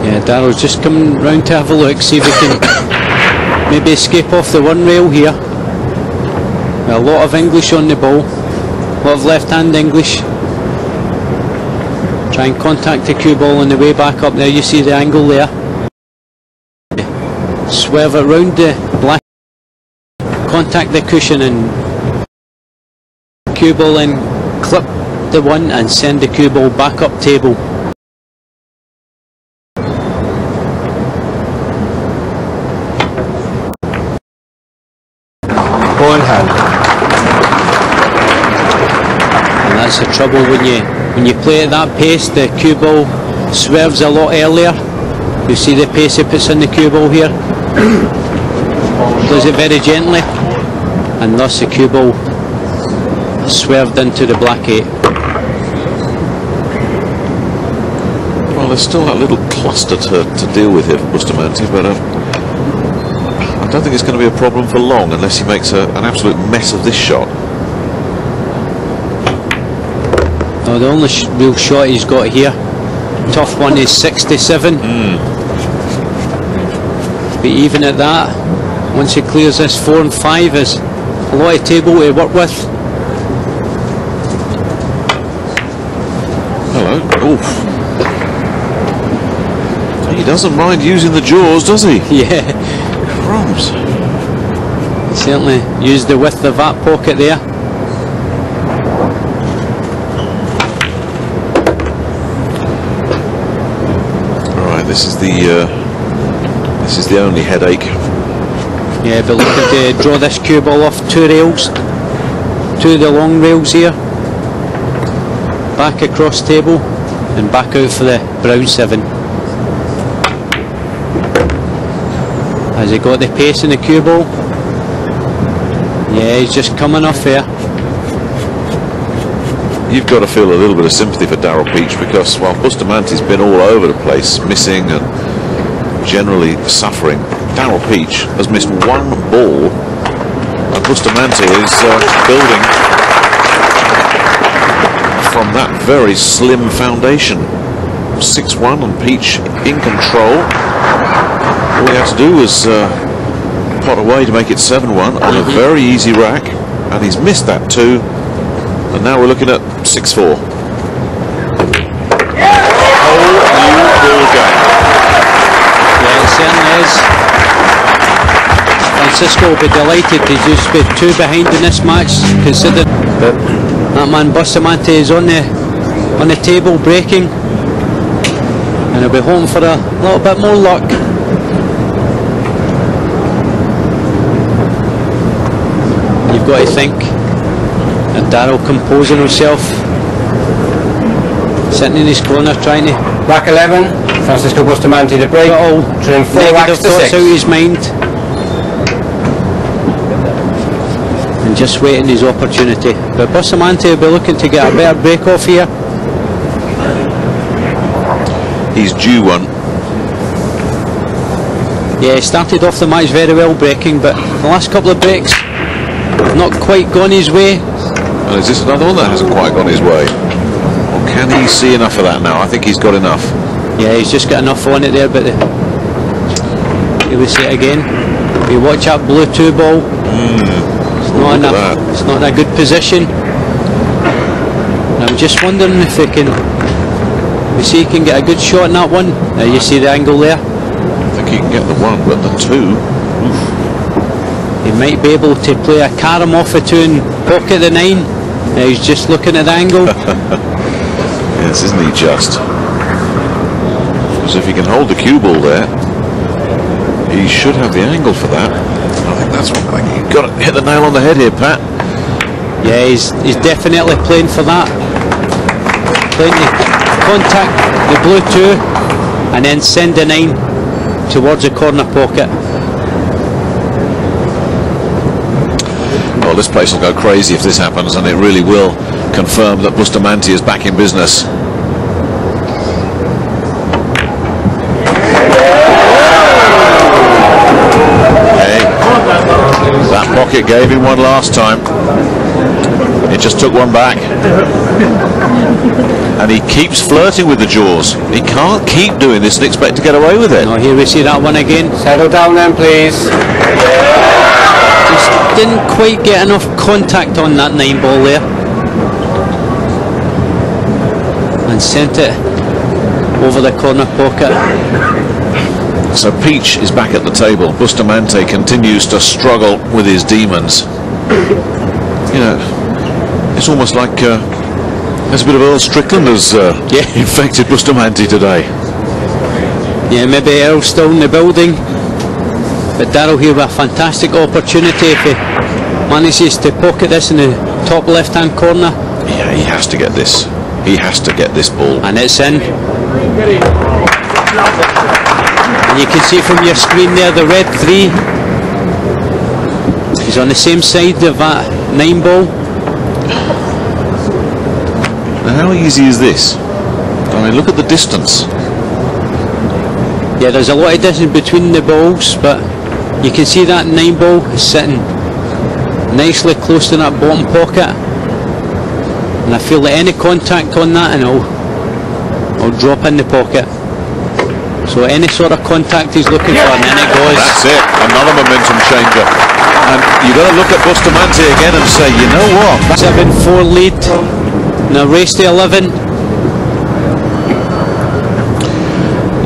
Yeah, Darrell's just coming round to have a look, see if he can maybe escape off the 1 rail here. A lot of English on the ball, a lot of left-hand English. Try and contact the cue ball on the way back up there, you see the angle there. Swerve it round the black, contact the cushion and cue ball in, clip the 1 and send the cue ball back up table. Ball in hand. And that's the trouble when you play at that pace. The cue ball swerves a lot earlier. You see the pace he puts in the cue ball here. Does it very gently, and thus the cue ball swerved into the black 8. Well, there's still that little cluster to deal with here for Bustamante, but I don't think it's going to be a problem for long unless he makes an absolute mess of this shot. No, the only real shot he's got here, tough one, is 67. But even at that, once he clears this 4 and 5, is a lot of table to work with. Hello. Oof. He doesn't mind using the jaws, does he? Yeah. Crumbs. He certainly used the width of that pocket there. Alright, this is the only headache. Yeah, but looking to draw this cue ball off 2 rails, 2 of the long rails here, back across table and back out for the brown 7. Has he got the pace in the cue ball? Yeah, he's just coming off here. You've got to feel a little bit of sympathy for Darrell Peach, because while Bustamante's been all over the place, missing and generally suffering, Darrell Peach has missed 1 ball, and Bustamante is building from that very slim foundation. 6-1 and Peach in control. All he had to do was pot away to make it 7-1 on a very easy rack, and he's missed that too, and now we're looking at 6-4. Whole new ball game. Yeah, certainly is. Francisco will be delighted to just be 2 behind in this match, considering that man Bustamante is on the table breaking, and he'll be home for a little bit more luck. You've got to think that Darryl composing himself, sitting in his corner trying to Rack 11, Francisco Bustamante to break. all Trim 4 negative racks to thoughts 6. out of his mind, and just waiting his opportunity. But Bustamante will be looking to get a better break off here. He's due one. Yeah, he started off the match very well breaking, but the last couple of breaks have not quite gone his way. Well, is this another one that hasn't quite gone his way? Or can he see enough of that now? I think he's got enough. Yeah, he's just got enough on it there, but here we see it again. We watch that blue 2 ball. It's not in a good position. And I'm just wondering if he can get a good shot in that one. You see the angle there. I think he can get the 1, but the 2. Oof. He might be able to play a carom off the 2 and pocket the 9. He's just looking at the angle. Yes, isn't he just? Because if he can hold the cue ball there, he should have the angle for that. I think that's what you've got to hit the nail on the head here, Pat. Yeah, he's definitely playing for that. Playing to contact the blue 2 and then send the 9 towards the corner pocket. Well, this place will go crazy if this happens, and it really will confirm that Bustamante is back in business. Hey, that pocket gave him one last time. It just took one back. And he keeps flirting with the jaws. He can't keep doing this and expect to get away with it. Oh, here we see that one again. Settle down then, please. Just didn't quite get enough contact on that 9 ball there, and sent it over the corner pocket. So Peach is back at the table. Bustamante continues to struggle with his demons. You know, it's almost like there's a bit of Earl Strickland has infected Bustamante today. Yeah, maybe Earl's still in the building, but Darryl here with a fantastic opportunity if he manages to pocket this in the top left hand corner. Yeah, he has to get this. He has to get this ball. And it's in. And you can see from your screen there the red 3. He's on the same side of that 9 ball. Now, how easy is this? I mean, look at the distance. Yeah, there's a lot of distance between the balls, but you can see that 9 ball is sitting nicely close to that bottom pocket. And I feel that any contact on that and it'll drop in the pocket. So any sort of contact he's looking for, and then it goes. That's it, another momentum changer. And you've got to look at Bustamante again and say, you know what? 7-4 lead. Now race to 11.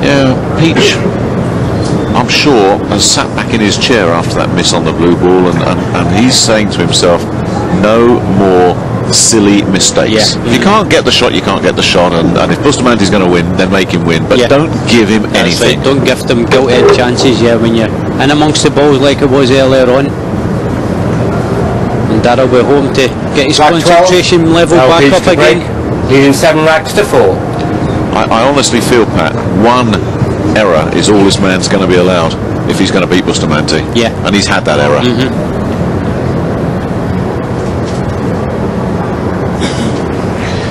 Yeah, Peach, I'm sure, has sat back in his chair after that miss on the blue ball, and he's saying to himself, no more silly mistakes. Yeah. If you can't get the shot, you can't get the shot, and if Bustamante's going to win, then make him win, but don't give him anything. Right. Don't give them gilt-edged chances, when you're in amongst the balls like it was earlier on. And Darryl will be home to get his concentration level back up again. Leading 7 racks to 4. I honestly feel, Pat, one error is all this man's going to be allowed if he's going to beat Bustamante. Yeah. And he's had that error.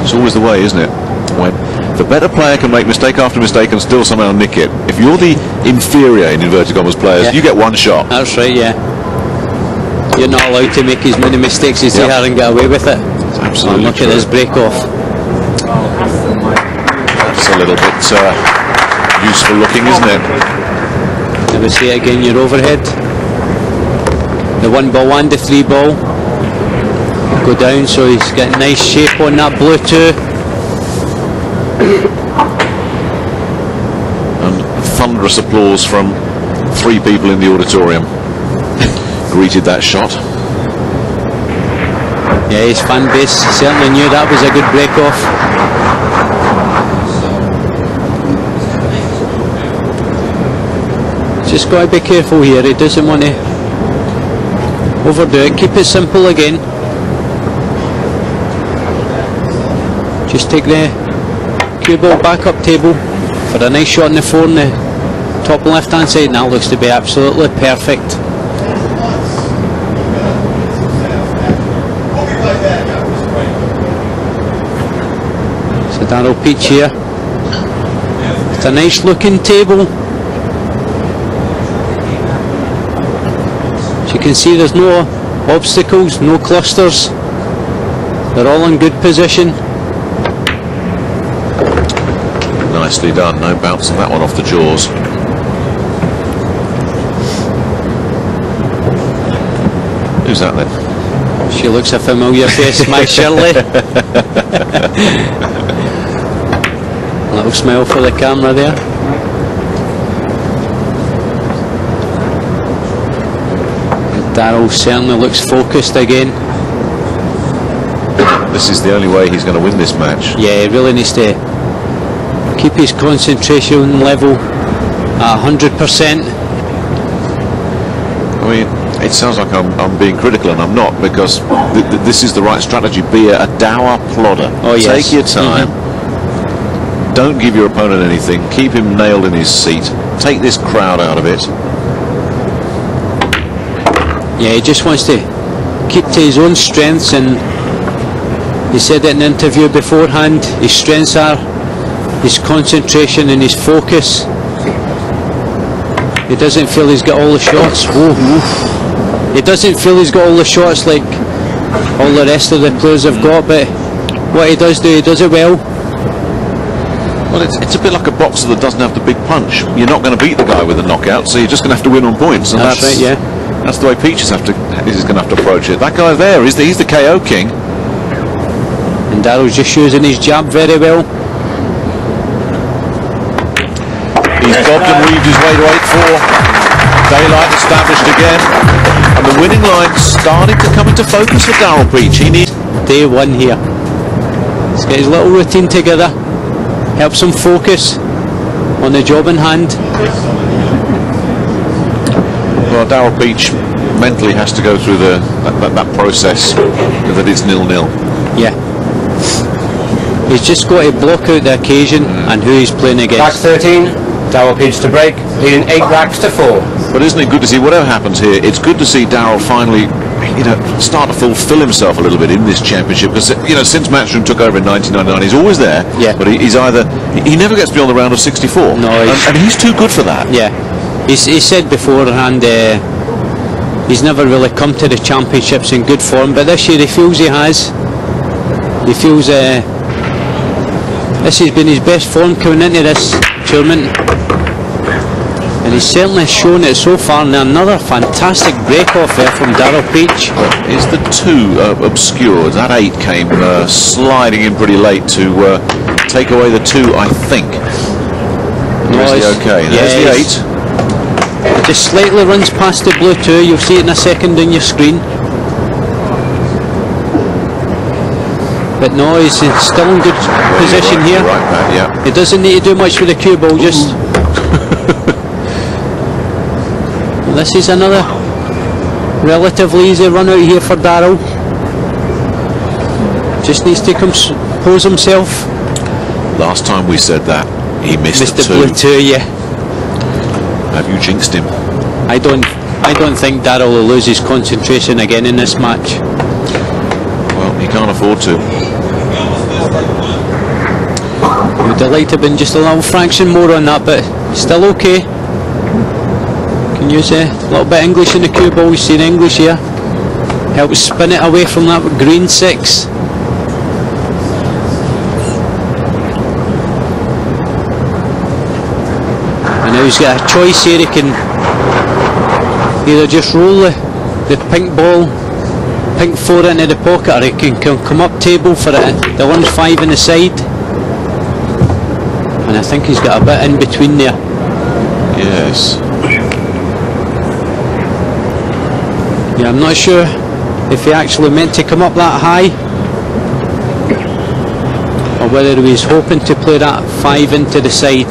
It's always the way, isn't it? When the better player can make mistake after mistake and still somehow nick it. If you're the inferior, in inverted commas, players, you get one shot. That's right, You're not allowed to make as many mistakes as they are and get away with it. Absolutely. Look at this break off. That's a little bit useful looking, isn't it? Never see it again, your overhead. The 1 ball and the 3 ball go down, so he's got nice shape on that blue 2. And thunderous applause from 3 people in the auditorium greeted that shot. Yeah, his fan base certainly knew that was a good break-off. Just got to be careful here. He doesn't want to overdo it. Keep it simple again. Just take the cue ball back up table for a nice shot on the 4 on the top left hand side, and that looks to be absolutely perfect. So Darryl Peach here. It's a nice looking table. As you can see, there's no obstacles, no clusters. They're all in good position. Nicely done, no bouncing that one off the jaws. Who's that then? She looks a familiar face, my Shirley. Little smile for the camera there. And Darryl certainly looks focused again. This is the only way he's going to win this match. Yeah, he really needs to keep his concentration level at 100%. I mean, it sounds like I'm being critical, and I'm not, because this is the right strategy. Be a dour plodder. Oh, yes. Take your time. Don't give your opponent anything. Keep him nailed in his seat. Take this crowd out of it. Yeah, he just wants to keep to his own strengths, and he said it in the interview beforehand, his strengths are his concentration and his focus. He doesn't feel he's got all the shots. Whoa. He doesn't feel he's got all the shots like all the rest of the players have got, but what he does do, he does it well. Well, it's a bit like a boxer that doesn't have the big punch. You're not going to beat the guy with a knockout, so you're just going to have to win on points. And that's right, yeah. That's the way Peach is going to have to approach it. That guy there, he's the KO king. And Darryl's just using his jab very well. He's bobbed and weaved his way to 8-4. Daylight established again. And the winning line starting to come into focus for Darryl Peach. He needs day 1 here. Let's get his little routine together. Helps him focus on the job in hand. Well, Darryl Peach mentally has to go through that process that it's 0-0. Yeah. He's just got to block out the occasion and who he's playing Rack against. 13, Darryl Peach to break, leading 8 racks to 4. But isn't it good to see, whatever happens here, it's good to see Darryl finally, start to fulfill himself a little bit in this championship, because, since Matchroom took over in 1999, he's always there, yeah. But he never gets beyond the round of 64. No, and he's too good for that. Yeah. He said beforehand he's never really come to the championships in good form, but this year he feels he has. He feels this has been his best form coming into this tournament, and he's certainly shown it so far. And another fantastic break-off there from Darryl Peach. Is the 2 obscured? That 8 came sliding in pretty late to take away the 2, I think. Or is he okay? There's the 8. Just slightly runs past the blue 2. You'll see it in a second on your screen. But no, he's still in good position here. Right back, yeah. He doesn't need to do much with the cue ball, just... This is another relatively easy run out here for Darryl. Just needs to compose himself. Last time we said that, he missed the 2. Blue 2, yeah. Have you jinxed him? I don't think Darryl will lose his concentration again in this match. Well, he can't afford to. Would have liked to have been just a little fraction more on that, but still okay. Can use a little bit of English in the cue ball. You see the English here. Helps spin it away from that green 6. And now he's got a choice here. He can either just roll the pink ball, pink 4 into the pocket, or he can come up table for it, the orange 5 in the side. And I think he's got a bit in between there. Yes. Yeah, I'm not sure if he actually meant to come up that high, or whether he was hoping to play that 5 into the side.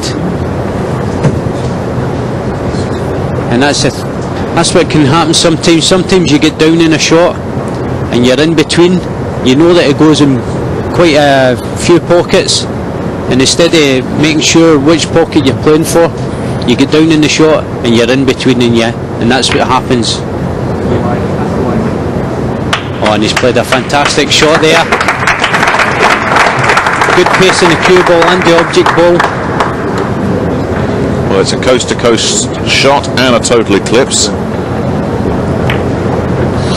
And that's what can happen sometimes. Sometimes you get down in a shot and you're in between. You know that it goes in quite a few pockets, and instead of making sure which pocket you're playing for, you get down in the shot and you're in between, and that's what happens. Oh, and he's played a fantastic shot there. Good pace in the cue ball and the object ball. Well, it's a coast-to-coast shot and a total eclipse.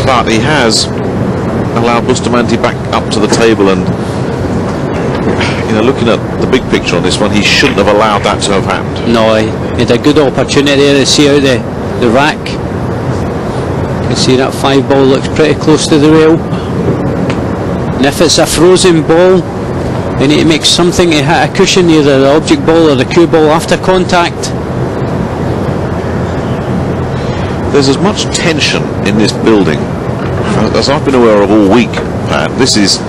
But he has allowed Bustamante back up to the table, and looking at the big picture on this one, he shouldn't have allowed that to have happened. No, he had a good opportunity there to see out the rack. You can see that 5 ball looks pretty close to the rail. And if it's a frozen ball, they need to make something to hit a cushion, either the object ball or the cue ball after contact. There's as much tension in this building as I've been aware of all week, Pat. This is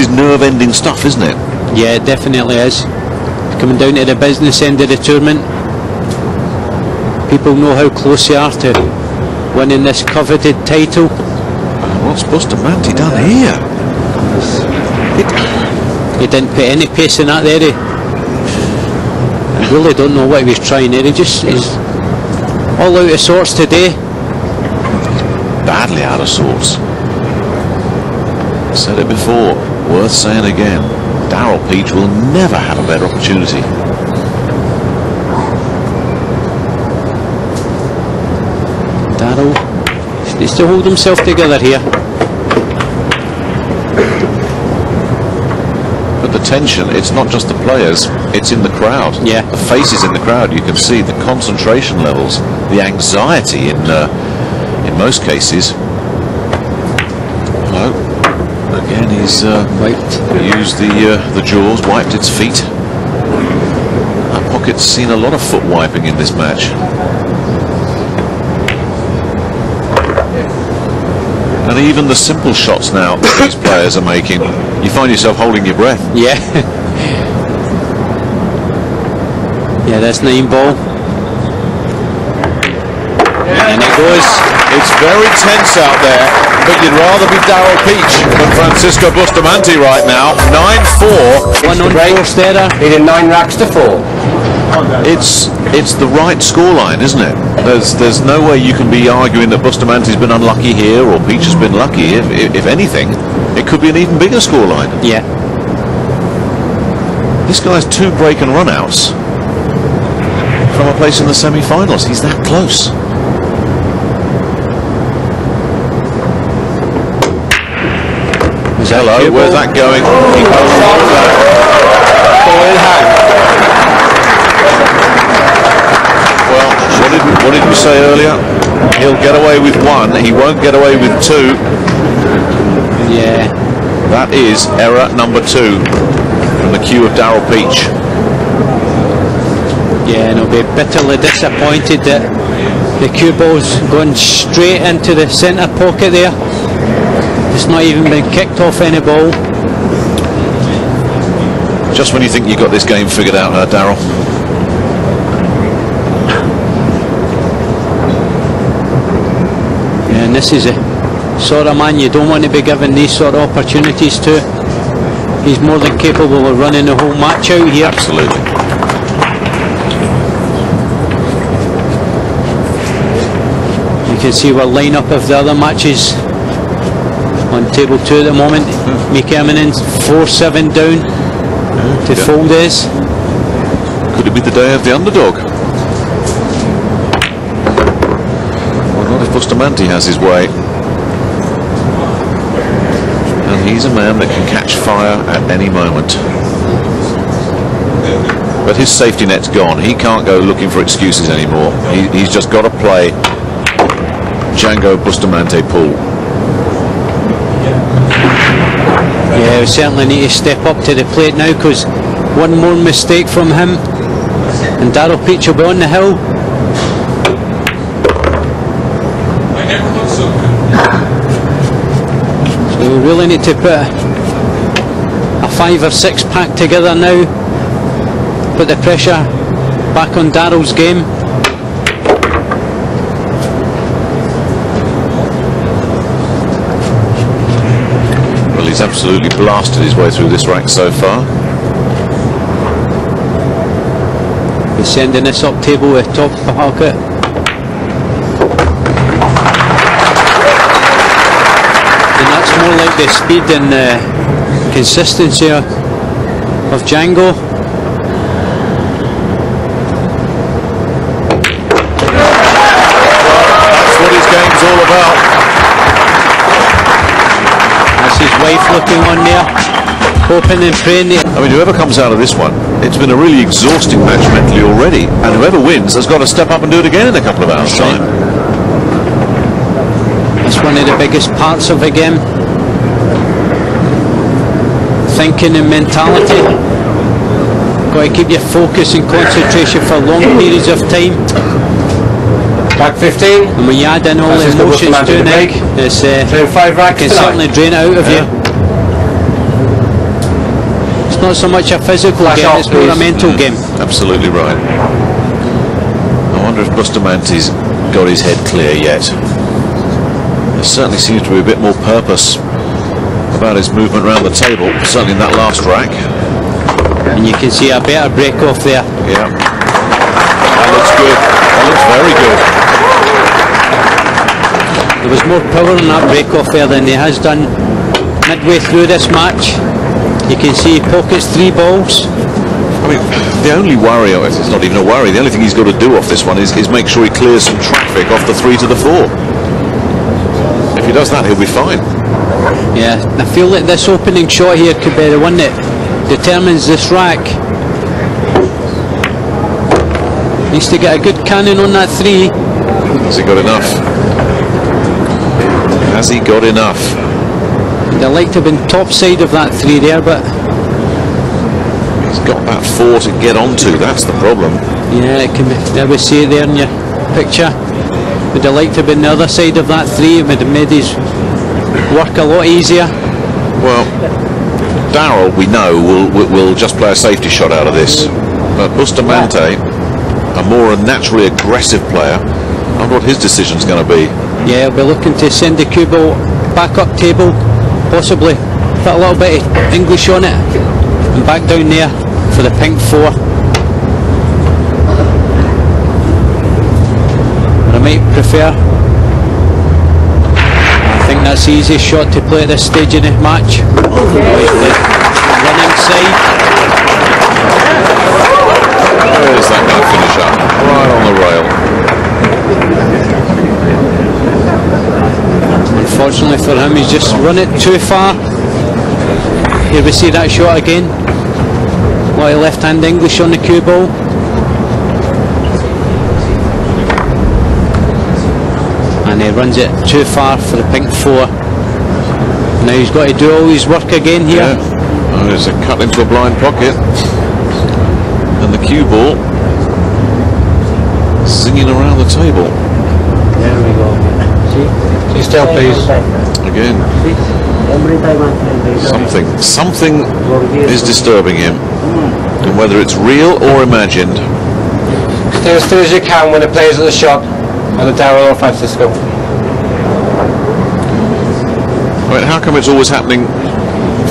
nerve-ending stuff, isn't it? Yeah, it definitely is. Coming down to the business end of the tournament, people know how close they are to winning this coveted title. What's Bustamante done here? He didn't put any pace in that there. I really don't know what he was trying there. He just is all out of sorts today. Badly out of sorts. Said it before, worth saying again. Darrell Peach will never have a better opportunity. Darrell needs to hold himself together here. But the tension, it's not just the players, it's in the crowd. Yeah. The faces in the crowd, you can see the concentration levels, the anxiety in most cases. Hello. Again, he's used the jaws, wiped its feet. That pocket's seen a lot of foot wiping in this match. And even the simple shots now that these players are making, you find yourself holding your breath. Yeah. Yeah, that's 9 ball. And it goes. It's very tense out there, but you'd rather be Darrell Peach than Francisco Bustamante right now. 9-4. One on forced error. He did 9 racks to 4. It's the right scoreline, isn't it? There's no way you can be arguing that Bustamante's been unlucky here or Peach has been lucky. If anything, it could be an even bigger scoreline. Yeah. This guy's 2 break and run-outs from a place in the semi-finals. He's that close. Hello, where's that going? He goes off that. Ball in hand. Well, what did we say earlier? He'll get away with 1. He won't get away with 2. Yeah. That is error number 2 from the cue of Darrell Peach. Yeah, and he'll be bitterly disappointed that the cue ball's going straight into the centre pocket there. It's not even been kicked off any ball. Just when you think you've got this game figured out, Darrell. Yeah, and this is a sort of man you don't want to be given these sort of opportunities to. He's more than capable of running the whole match out here. Absolutely. You can see what lineup of the other matches on table 2 at the moment. Mika Eminen 4-7 down to Foldes. Could it be the day of the underdog? Well, not if Bustamante has his way. And he's a man that can catch fire at any moment. But his safety net's gone. He can't go looking for excuses anymore. He's just got to play Django Bustamante pool. Yeah, we certainly need to step up to the plate now, because one more mistake from him and Darrell Peach will be on the hill. So we really need to put a 5 or 6 pack together now. Put the pressure back on Darrell's game. Well, he's absolutely blasted his way through this rack so far. He's sending this up table with top pocket. And that's more like the speed and consistency of Django. That's what his game's all about. That's his wife looking on there, hoping and praying. I mean, whoever comes out of this one, it's been a really exhausting match mentally already, and whoever wins has got to step up and do it again in a couple of hours' time. That's one of the biggest parts of the game. Thinking and mentality. Got to keep your focus and concentration for long periods of time. Back 15. And when you add in all the emotions to it, it's can certainly drain it out of you. It's not so much a physical game, it's more a mental game. Absolutely right. I wonder if Bustamante's got his head clear yet. There certainly seems to be a bit more purpose about his movement around the table, certainly in that last rack. And you can see a better break off there. Yeah. That looks good. That looks very good. There was more power in that break off there than he has done midway through this match. You can see he pockets 3 balls. I mean, the only worry of it, it's not even a worry, the only thing he's got to do off this one is make sure he clears some traffic off the 3 to the 4. If he does that, he'll be fine. Yeah, I feel like this opening shot here could be the one that determines this rack. Needs to get a good cannon on that 3. Has he got enough? Has he got enough? I'd like to have been top side of that 3 there, but he's got that 4 to get onto, that's the problem. yeah, it can be, there we see it there in your picture. Would have liked to have been the other side of that 3, it would have made his work a lot easier. Well, Darrell, we know, will just play a safety shot out of this. But Bustamante, a more naturally aggressive player, I wonder what his decision's going to be. Yeah, he'll be looking to send the cue ball back up table, possibly put a little bit of English on it, and back down there for the pink 4. But I might prefer, I think that's the easiest shot to play at this stage in the match. Running side. Where is that going to finish up? Right on the rail. Unfortunately for him, he's just run it too far. Here we see that shot again. A lot of left-hand English on the cue ball. And he runs it too far for the pink 4. Now he's got to do all his work again here. Yeah. Oh, there's a cut into a blind pocket. And the cue ball singing around the table. There we go. See still, please. Again. Something is disturbing him. And whether it's real or imagined. Stay as still as you can when it plays at the shot, either Darrell or Francisco. I mean, how come it's always happening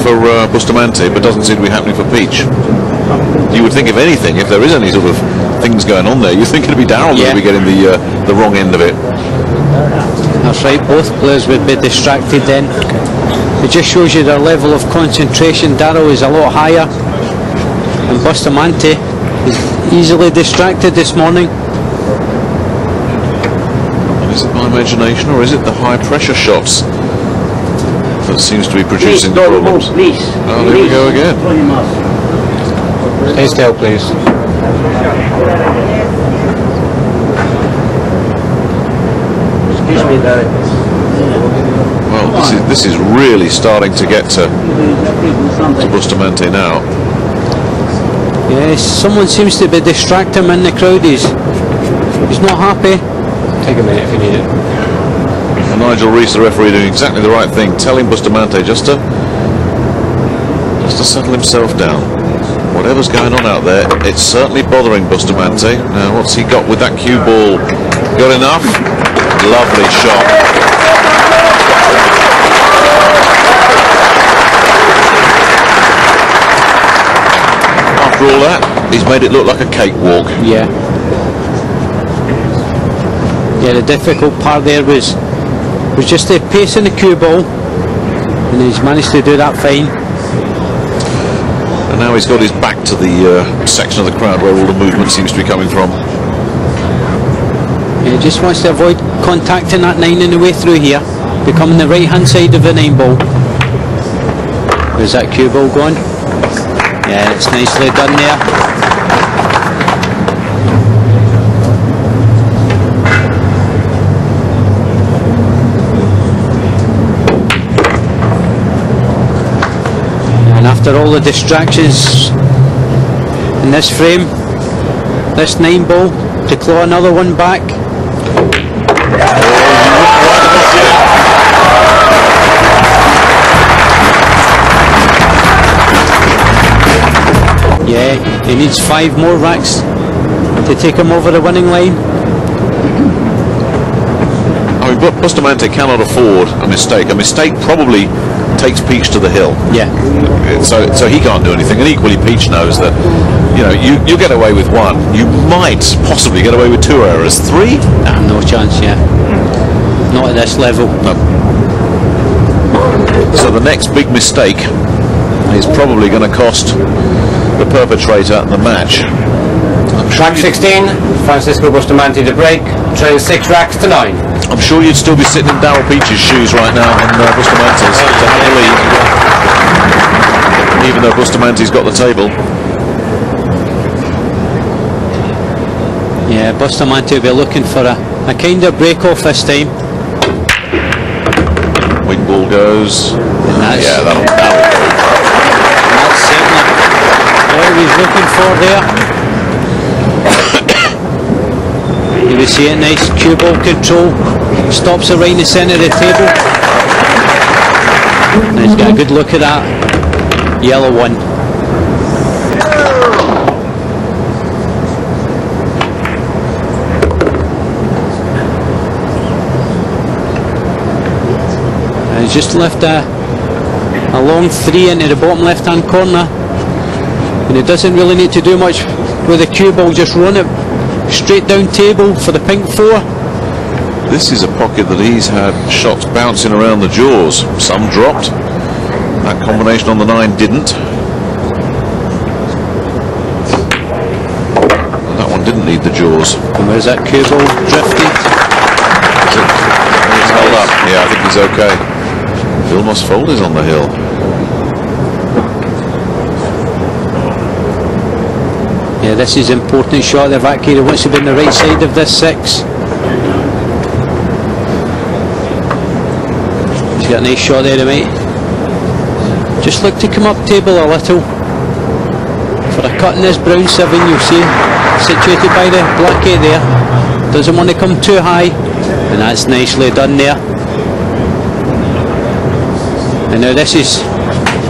for Bustamante but doesn't seem to be happening for Peach? You would think, if anything, if there is any sort of things going on there, you think it'd be Darrell that would be getting the wrong end of it. That's right, both players would be distracted then. It just shows you their level of concentration. Darrell is a lot higher, and Bustamante is easily distracted this morning. And is it my imagination, or is it the high pressure shots that seems to be producing the problems? Oh, there we go again. Stay still, please. Excuse me, Derek. Well, this is really starting to get to Bustamante now. Yes, someone seems to be distracting him in the crowd. He's not happy. Take a minute if you need it. And Nigel Rees, the referee, doing exactly the right thing, telling Bustamante just to settle himself down. Whatever's going on out there, it's certainly bothering Bustamante. Now, what's he got with that cue ball? Got enough? Lovely shot. After all that, he's made it look like a cakewalk. Yeah. Yeah, the difficult part there was just the pace in the cue ball, and he's managed to do that fine. And now he's got his back to the section of the crowd where all the movement seems to be coming from. He just wants to avoid contacting that 9 in the way through here, becoming the right hand side of the 9 ball. Where's that cue ball going? Yeah, it's nicely done there. And after all the distractions in this frame, this 9 ball to claw another one back. Yeah, he needs 5 more racks to take him over the winning line. I mean, Bustamante cannot afford a mistake. A mistake probably takes Peach to the hill. Yeah. So he can't do anything. And equally, Peach knows that, you know, you get away with 1. You might possibly get away with 2 errors. 3? Nah, no chance, yeah. Not at this level. No. So the next big mistake is probably going to cost the perpetrator the match. Rack 16, Francisco Bustamante to break, trailing 6 racks to 9. I'm sure you'd still be sitting in Daryl Peach's shoes right now in Bustamante's to have the lead, even though Bustamante's got the table. Yeah, Bustamante will be looking for a kind of break off this time. Wing ball goes. Yeah, that'll go. That's certainly what he's looking for there. You will see it, nice cue ball control. Stops it right in the centre of the table. And he's got a good look at that yellow one. And he's just left a long 3 into the bottom left hand corner. And he doesn't really need to do much with the cue ball, just run it straight down table for the pink 4. This is a pocket that he's had shots bouncing around the jaws. Some dropped. That combination on the 9 didn't. And that one didn't need the jaws. And where's that cue ball drifted? He's held up. Yeah, I think he's okay. Vilmos Fold is on the hill. Yeah, this is an important shot. The Vakira wants to be on the right side of this 6. He's got a nice shot there, mate. Just look to come up table a little for a cut in this brown 7. You'll see situated by the black 8 there. Doesn't want to come too high, and that's nicely done there. And now this is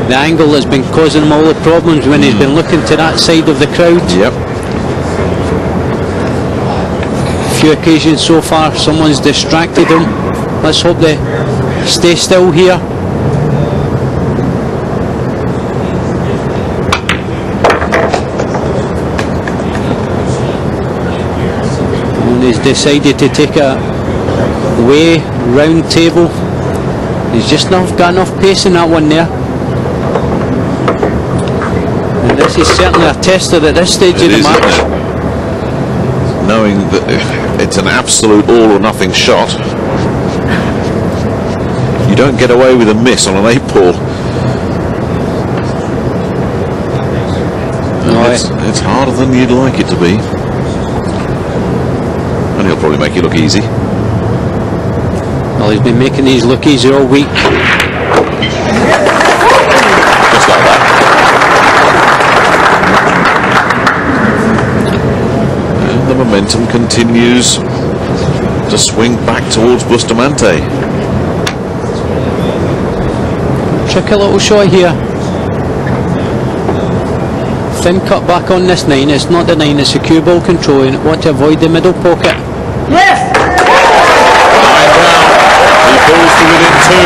the angle that's been causing him all the problems when he's been looking to that side of the crowd. Yep. A few occasions so far, someone's distracted him. Let's hope they stay still here. And he's decided to take a way round table. He's just not got enough pace in that one there. And this is certainly a tester at this stage of the match. Knowing that it's an absolute all or nothing shot. You don't get away with a miss on an 8 ball. No, it's harder than you'd like it to be. And he'll probably make it look easy. Well, he's been making these look easy all week. Just like that. And the momentum continues to swing back towards Bustamante. Tricky little shot here. Thin cut back on this 9. It's not the 9, it's the cue ball control. You want to avoid the middle pocket. Yes! 9 down. He falls to within 2.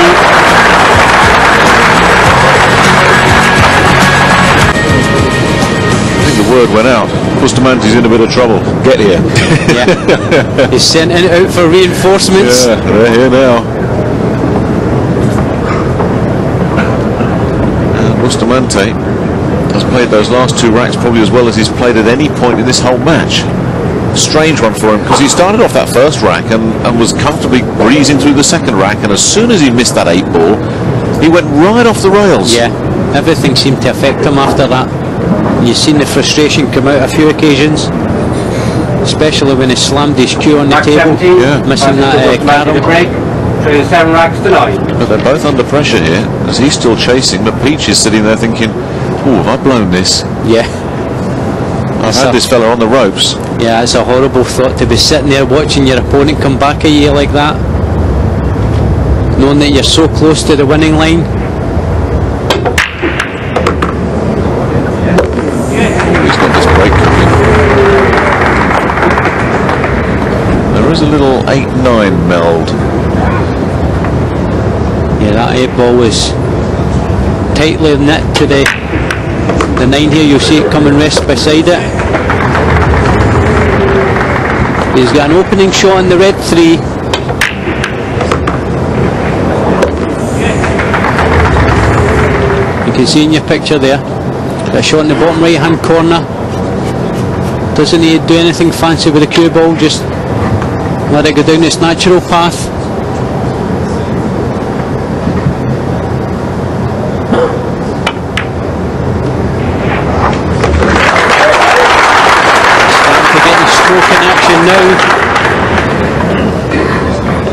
I think the word went out. Bustamante's in a bit of trouble. Get here. Yeah. He's sent it out for reinforcements. Yeah, they're here now. Bustamante has played those last 2 racks probably as well as he's played at any point in this whole match. Strange one for him, because he started off that first rack and was comfortably breezing through the second rack, and as soon as he missed that 8 ball, he went right off the rails. Yeah, everything seemed to affect him after that. You've seen the frustration come out a few occasions, especially when he slammed his cue on the table, missing that carry. 7 racks to 9. But they're both under pressure here, as he's still chasing, but Peach is sitting there thinking, oh, have I blown this? Yeah. I've had this fella on the ropes. Yeah, it's a horrible thought to be sitting there watching your opponent come back at you like that, knowing that you're so close to the winning line. He's got this break coming. There is a little 8-9 meld. Yeah, that 8 ball was tightly knit to the 9 here. You'll see it come and rest beside it. He's got an opening shot on the red 3. You can see in your picture there, got a shot in the bottom right hand corner. Doesn't need to do anything fancy with the cue ball, just let it go down its natural path. Now.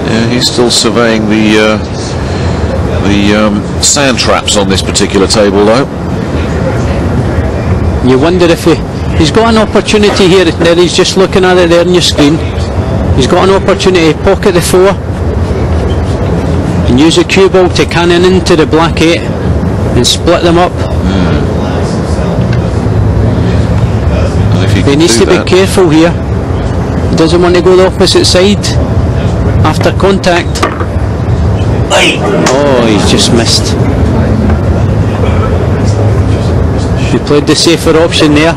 Yeah, he's still surveying the sand traps on this particular table, though. You wonder if he's got an opportunity here. There, he's just looking at it there on your screen. He's got an opportunity to pocket the 4 and use the cue ball to cannon into the black 8 and split them up. He needs to be careful here. He doesn't want to go the opposite side after contact. Oh, he's just missed. He played the safer option there,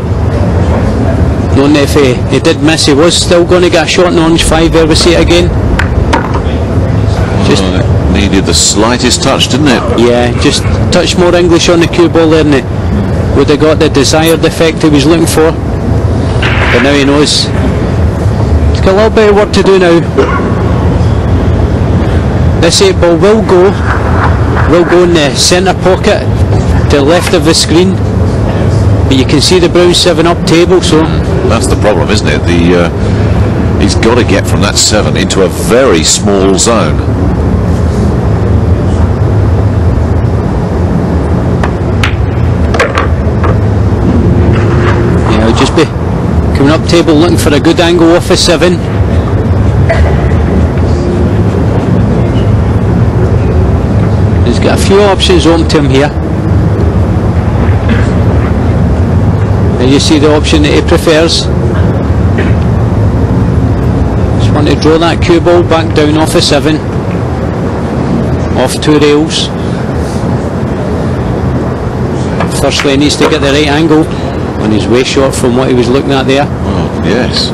knowing that if he did miss, he was still going to get a shot in orange 5. There we see it again. Just it needed the slightest touch, didn't it? Yeah, just touch more English on the cue ball there, and it would have got the desired effect he was looking for. But now he knows. He's got a little bit of work to do now. This 8 ball will go in the centre pocket to the left of the screen, but you can see the brown 7 up table, so that's the problem, isn't it? He's got to get from that 7 into a very small zone. Yeah, he'll just be coming up table looking for a good angle off a 7. He's got a few options open to him here. And you see the option that he prefers. Just want to draw that cue ball back down off a 7. Off 2 rails. Firstly, he needs to get the right angle, and he's way short from what he was looking at there. Oh, yes.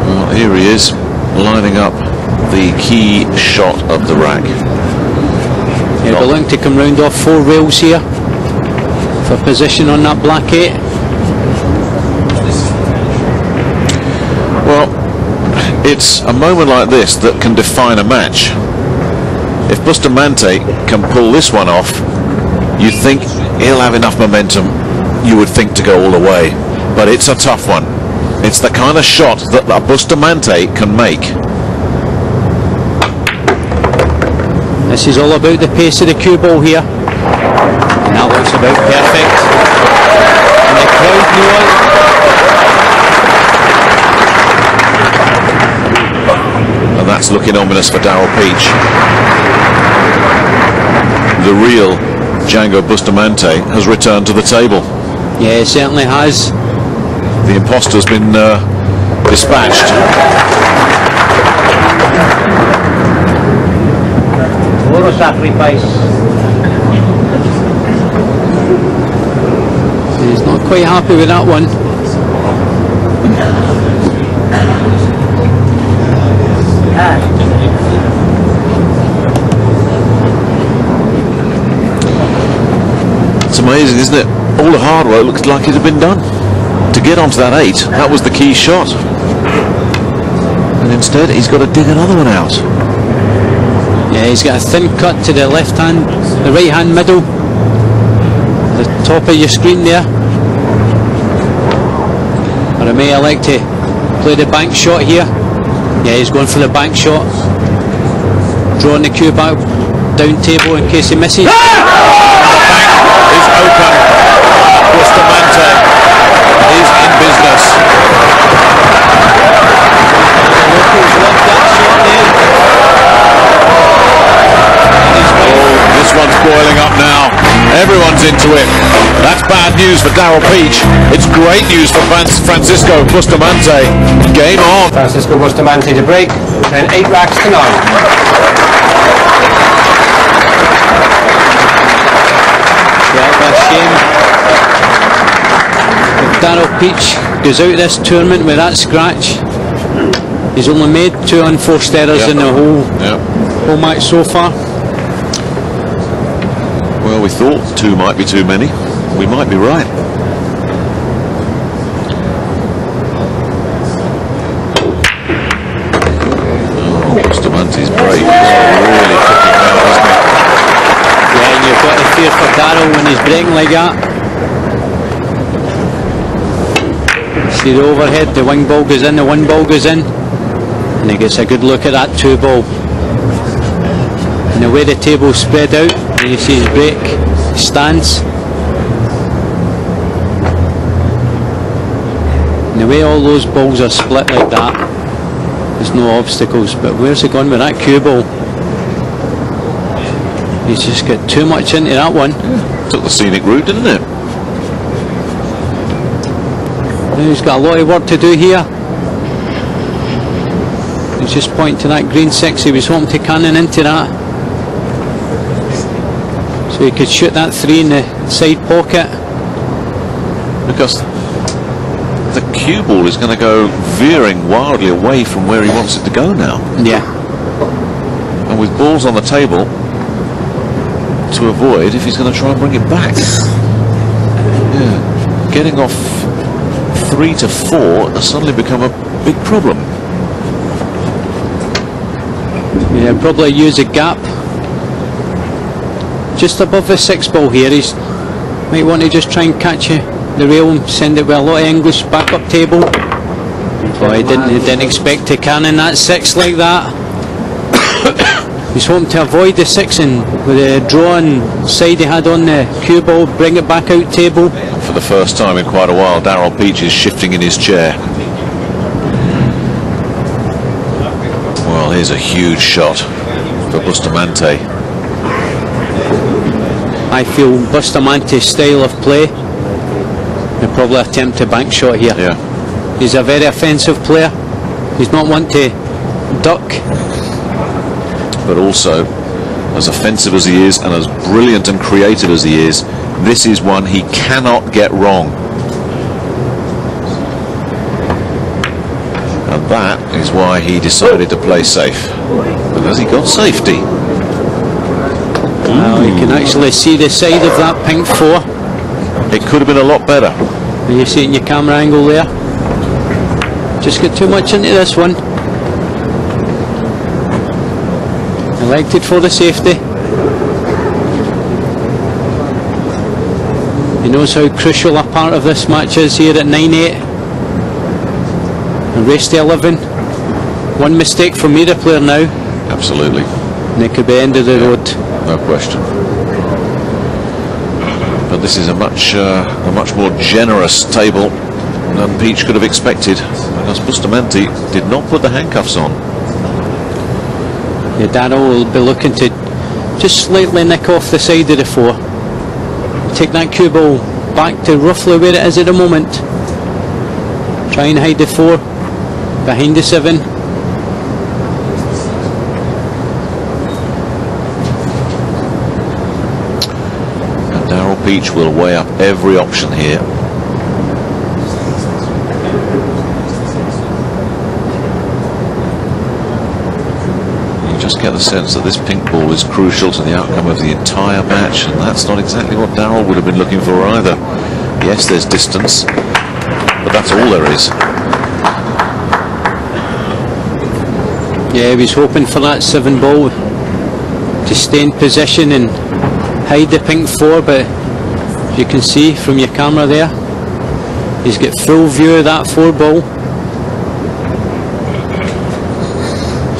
Well, here he is, lining up the key shot of the rack. Yeah, we're looking to come round off 4 rails here for position on that black 8. Well, it's a moment like this that can define a match. If Bustamante can pull this one off, you think he'll have enough momentum, you would think, to go all the way. But it's a tough one. It's the kind of shot that a Bustamante can make. This is all about the pace of the cue ball here. And that looks about perfect. And the crowd know it. And that's looking ominous for Darryl Peach. the real Django Bustamante has returned to the table. Yeah, it certainly has. The imposter's been dispatched. Puro sacrifice. He's not quite happy with that one. It's amazing, isn't it? All the hard work looked like it had been done. To get onto that 8, that was the key shot. And instead, he's got to dig another one out. Yeah, he's got a thin cut to the left hand, the right hand middle, the top of your screen there. Or I may elect to play the bank shot here. Yeah, he's going for the bank shot. Drawing the cue back down table in case he misses. The bank is open. Bustamante is in business. This one's boiling up now. Everyone's into it. That's bad news for Daryl Peach. It's great news for Francisco Bustamante. Game on. Francisco Bustamante to break, then 8 racks to 9. Yeah, that's a shame. If Daryl Peach goes out this tournament with that scratch, he's only made 2 unforced errors in the whole match so far. Well, we thought 2 might be too many. We might be right. Oh, Bustamante's break is really kicking out, isn't it? Yeah, and you've got to fear for Daryl when he's breaking like that. See the overhead, the wing ball goes in, the one ball goes in, and he gets a good look at that 2 ball. And the way the table's spread out, and you see his break, stance. And the way all those balls are split like that, there's no obstacles. But where's he gone with that cue ball? He's just got too much into that one. Took the scenic route, didn't it? Now he's got a lot of work to do here. He's just pointing to that green 6. He was hoping to cannon into that, so he could shoot that 3 in the side pocket. Because the cue ball is going to go veering wildly away from where he wants it to go now. Yeah. And with balls on the table to avoid if he's going to try and bring it back. Yeah. Getting off 3 to 4 has suddenly become a big problem. Yeah, probably use a gap just above the 6 ball here. He's might want to just try and catch the rail and send it with a lot of English back up table. Oh, he didn't expect to cannon that 6 like that. He's hoping to avoid the 6 and with the drawing side he had on the cue ball, bring it back out table. For the first time in quite a while, Daryl Peach is shifting in his chair. Well, here's a huge shot for Bustamante. I feel Bustamante's style of play, he'll probably attempt a bank shot here. Yeah. He's a very offensive player. He's not one to duck. But also, as offensive as he is and as brilliant and creative as he is, this is one he cannot get wrong. And that is why he decided to play safe. Because he got safety. Now you can actually see the side of that pink 4. It could have been a lot better. And you see it in your camera angle there. Just got too much into this one. Elected for the safety. He knows how crucial a part of this match is here at 9-8. And race to 11. One mistake from either player now. Absolutely. And it could be end of the road. No question. But this is a much more generous table than Peach could have expected, because Bustamante did not put the handcuffs on. Yeah, Daryl will be looking to just slightly nick off the side of the 4. Take that cue ball back to roughly where it is at the moment. Try and hide the 4 behind the 7. And Darrell Peach will weigh up every option here. Just get the sense that this pink ball is crucial to the outcome of the entire match, and that's not exactly what Darrell would have been looking for either. Yes, there's distance, but that's all there is. Yeah, he was hoping for that 7 ball to stay in position and hide the pink 4, but as you can see from your camera there, he's got full view of that 4 ball.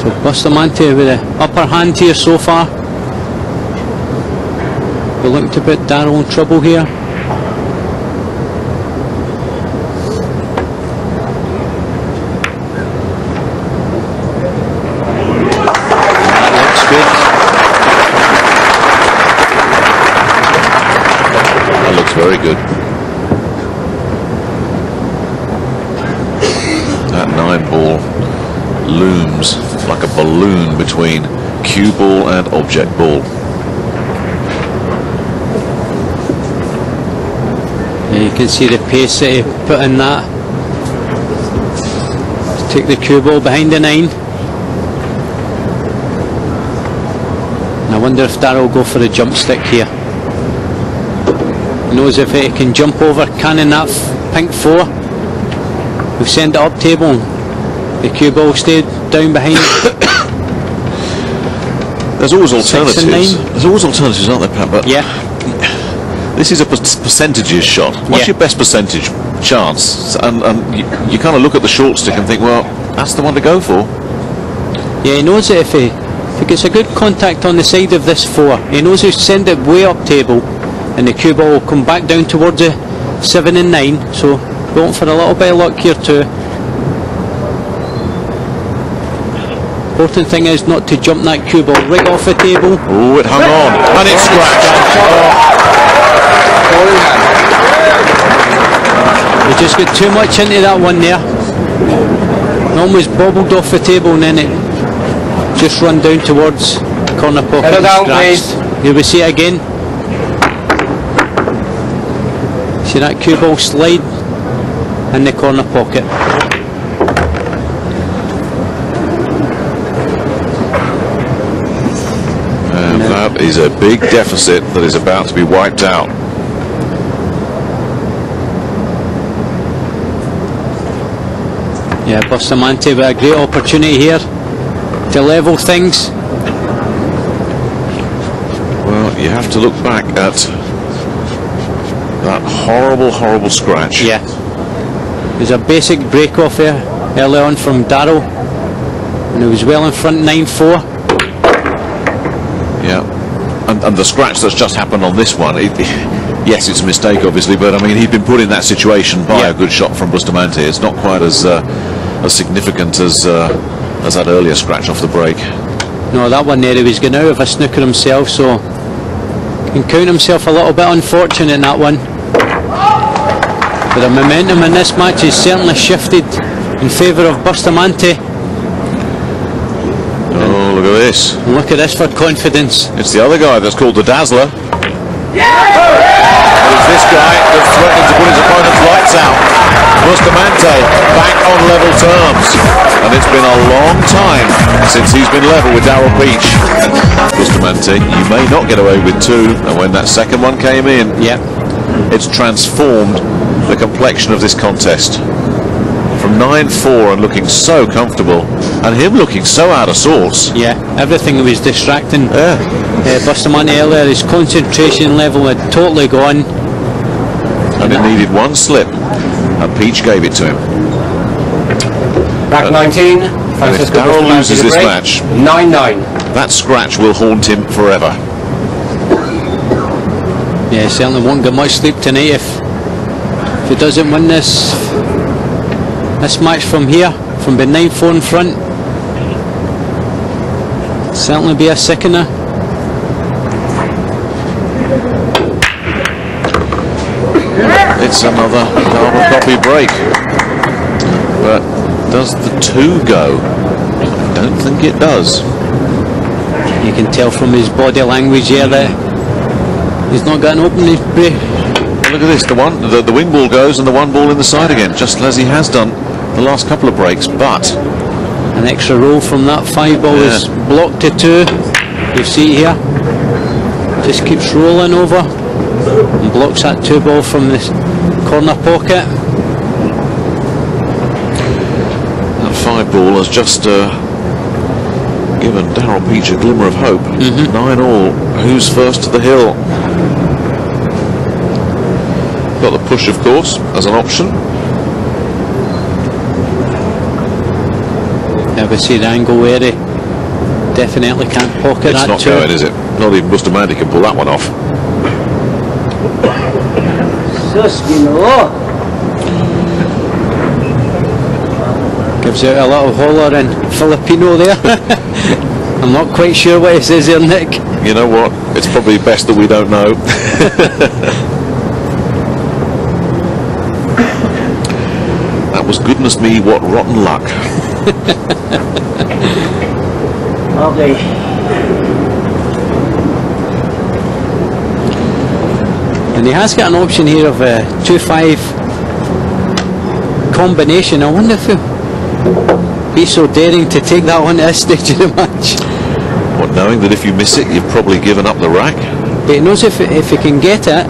So Bustamante with the upper hand here so far. We're looking to put Darrell in trouble here. That looks good. That looks very good. That 9 ball looms like a balloon between cue ball and object ball. And you can see the pace that he put in that. Take the cue ball behind the 9. And I wonder if Darrell will go for a jump stick here. He knows if he can jump over cannon that pink 4, we'll send it up table. The cue ball stayed down behind. There's always alternatives. There's always alternatives, aren't there, Pat? But yeah. This is a percentages shot. What's your best percentage chance? And you kind of look at the short stick and think, well, that's the one to go for. Yeah, he knows that if he gets a good contact on the side of this 4, he knows he'll send it way up table, and the cue ball will come back down towards the 7 and 9. So going for a little bit of luck here too. Important thing is not to jump that cue ball right off the table. Oh, it hung on and it scratched. He just got too much into that one there. It almost bobbled off the table and then it just run down towards the corner pocket and scratched. Here we see it again. See that cue ball slide in the corner pocket. That is a big deficit that is about to be wiped out. Yeah, Bustamante with a great opportunity here to level things. Well, you have to look back at that horrible, horrible scratch. Yeah. There's a basic break off there early on from Darrell, and he was well in front 9-4. Yeah, and the scratch that's just happened on this one, yes, it's a mistake obviously, but I mean he'd been put in that situation by a good shot from Bustamante. It's not quite as significant as that earlier scratch off the break. No, that one there he was going out of a snooker himself, so he can count himself a little bit unfortunate in that one. But the momentum in this match is certainly shifted in favour of Bustamante. Oh, look at this. And look at this for confidence. It's the other guy that's called the Dazzler. It's this guy that's threatening to put his opponent's lights out. Bustamante back on level terms. And it's been a long time since he's been level with Darrell Peach. Bustamante, you may not get away with 2. And when that second one came in, it's transformed the complexion of this contest. From 9-4 and looking so comfortable, and him looking so out of sorts. Yeah, everything was distracting. Bustamante earlier, his concentration level had totally gone. And it needed one slip, and Peach gave it to him. Back 19. And if Darrell loses this match, 9-9. that scratch will haunt him forever. Yeah, certainly won't get much sleep tonight if he doesn't win this match from here, from being 9-4 in front. Certainly be a sickener. It's another carbon copy break. But does the 2 go? I don't think it does. You can tell from his body language here that he's not got an opening break. Look at this, the wing ball goes and the 1 ball in the side again, just as he has done the last couple of breaks, but an extra roll from that 5 ball is blocked to 2. You see it here, just keeps rolling over and blocks that 2 ball from this corner pocket. That 5 ball has just given Daryl Peach a glimmer of hope. 9-all. Who's first to the hill? Got the push, of course, as an option. Ever see the angle where he definitely can't pocket it's that not 2. going, is it? Not even Bustamante can pull that one off. Gives out a little holler in Filipino there. I'm not quite sure what he says here, Nick. You know what? It's probably best that we don't know. That was, goodness me, what rotten luck. Okay. And he has got an option here of a 2-5 combination. I wonder if he'll be so daring to take that on at this stage of the match. What, knowing that if you miss it, you've probably given up the rack? But he knows if he can get it.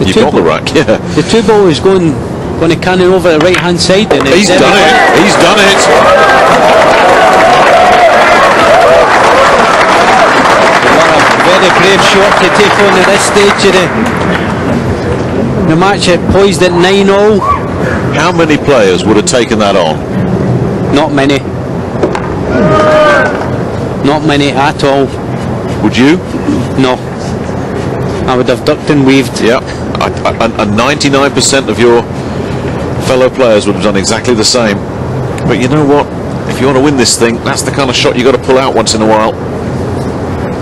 You've got the rack, yeah. The 2 ball is going to cannon over the right hand side. And he's done it. He's done it. Very brave shot to take on at this stage of the match. It poised at 9-all. How many players would have taken that on? Not many. Not many at all. Would you? No. I would have ducked and weaved. Yeah. And 99% of your fellow players would have done exactly the same. But you know what? If you want to win this thing, that's the kind of shot you've got to pull out once in a while.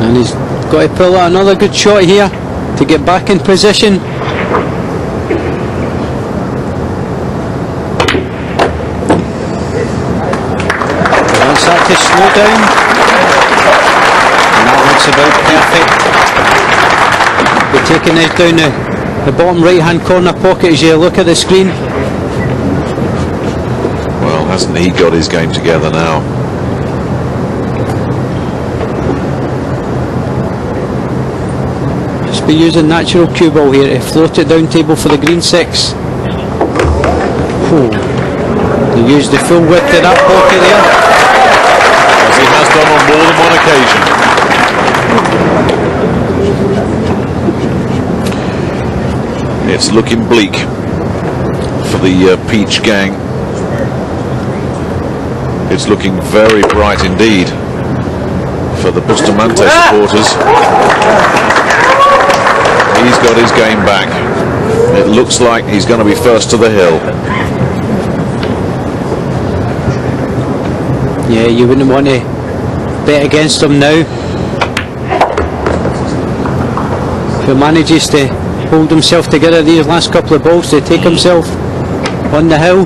And he's got to pull out another good shot here to get back in position. He wants that to slow down. And that looks about perfect. We're taking this down the bottom right hand corner pocket as you look at the screen. Well, hasn't he got his game together now? Just be using natural cue ball here to float it down table for the green 6. He used the full width of that pocket there. As he has done on more than one occasion. It's looking bleak for the Peach gang. It's looking very bright indeed for the Bustamante supporters. He's got his game back. It looks like he's going to be first to the hill. Yeah, you wouldn't want to bet against him now. If he manages to hold himself together these last couple of balls to take himself on the hill.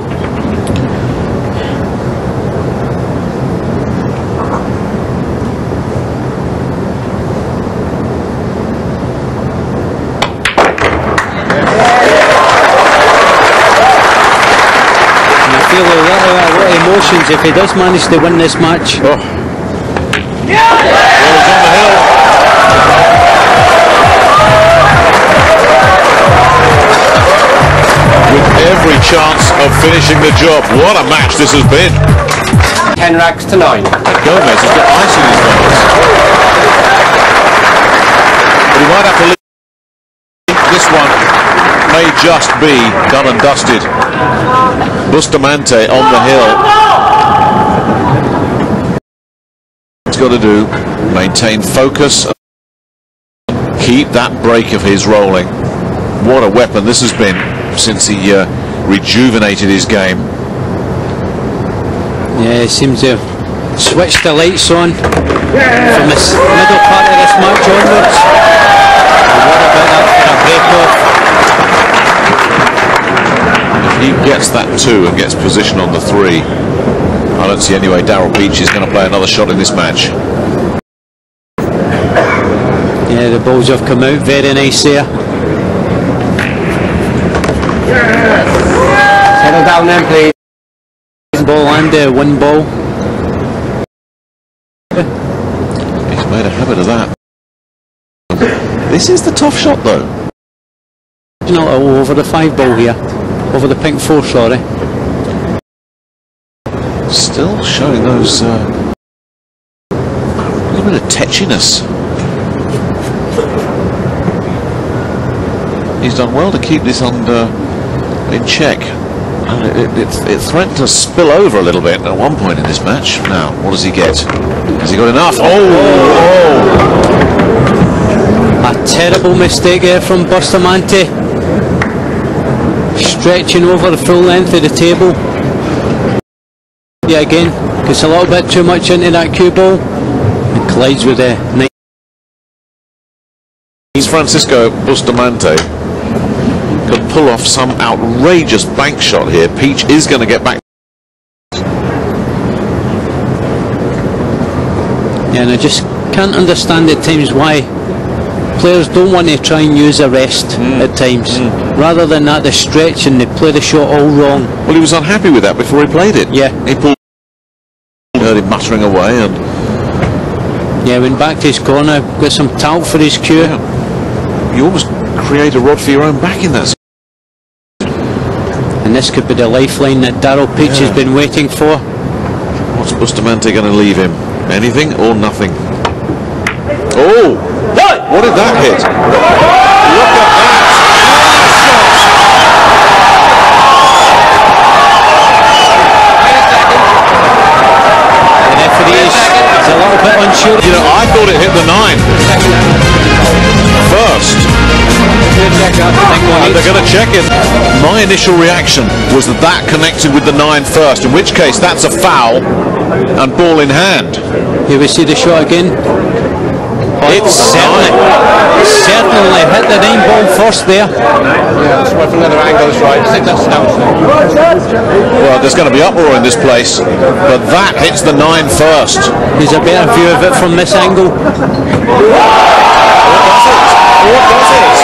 Feel a lot of emotions if he does manage to win this match. Oh. Yeah. Well, he's on the hill. With every chance of finishing the job. What a match this has been. 10 racks to 9. Gomez has got ice in his veins. But he might have to leave. This one may just be done and dusted. Bustamante on the hill. He's got to do, maintain focus, keep that break of his rolling. What a weapon this has been since he rejuvenated his game. Yeah, he seems to have switched the lights on from the middle part of this match onwards. what about that for a break-off? If he gets that 2 and gets position on the 3, I don't see any way Daryl Peach is going to play another shot in this match. Yeah, the balls have come out very nice there. Settle down then, please. Ball and one ball. He's made a habit of that. This is the tough shot though. No, over the 5 ball here. Over the pink 4, sorry. Still showing those a little bit of tetchiness. He's done well to keep this in check. And it threatened to spill over a little bit at one point in this match. Now, what does he get? Has he got enough? Oh! A terrible mistake there from Bustamante. Stretching over the full length of the table. Yeah, again, gets a little bit too much into that cue ball and collides with the nice. Francisco Bustamante could pull off some outrageous bank shot here. Peach is going to get back. Yeah, and I just can't understand at times why players don't want to try and use a rest at times. Rather than that, they stretch and they play the shot all wrong. Well, he was unhappy with that before he played it. Yeah. He pulled, heard him muttering away, and yeah, went back to his corner, got some talc for his cue. Yeah. You almost create a rod for your own back in that. And this could be the lifeline that Daryl Peach has been waiting for. What's Bustamante going to leave him? Anything or nothing? Oh! What did that hit? Look at that! The referee is a little bit unsure. You know, I thought it hit the 9 first. And they're going to check it. My initial reaction was that that connected with the 9 first, in which case that's a foul and ball in hand. Here we see the shot again. It's certainly hit the 9 ball first there. Yeah, that's from another angle, right. I think that's Well, there's going to be uproar in this place, but that hits the 9 first. There's a better view of it from this angle. What does it?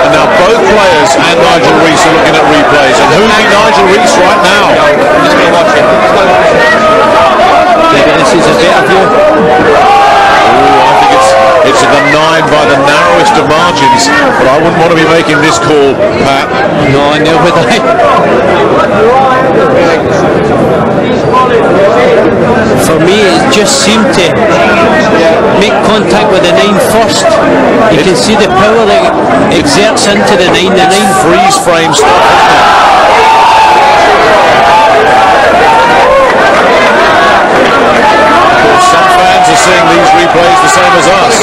And now both players and Nigel Rees are looking at replays. And who'd be Nigel Rees right now? I'm just going to watch it. Maybe this is a better view. I think it's the 9 by the narrowest of margins, but I wouldn't want to be making this call, Pat. No, neither would I. For me, it just seemed to make contact with the 9 first. You can see the power that exerts into the 9. The 9 freeze frame stuff. Some fans are seeing these replays the same as us.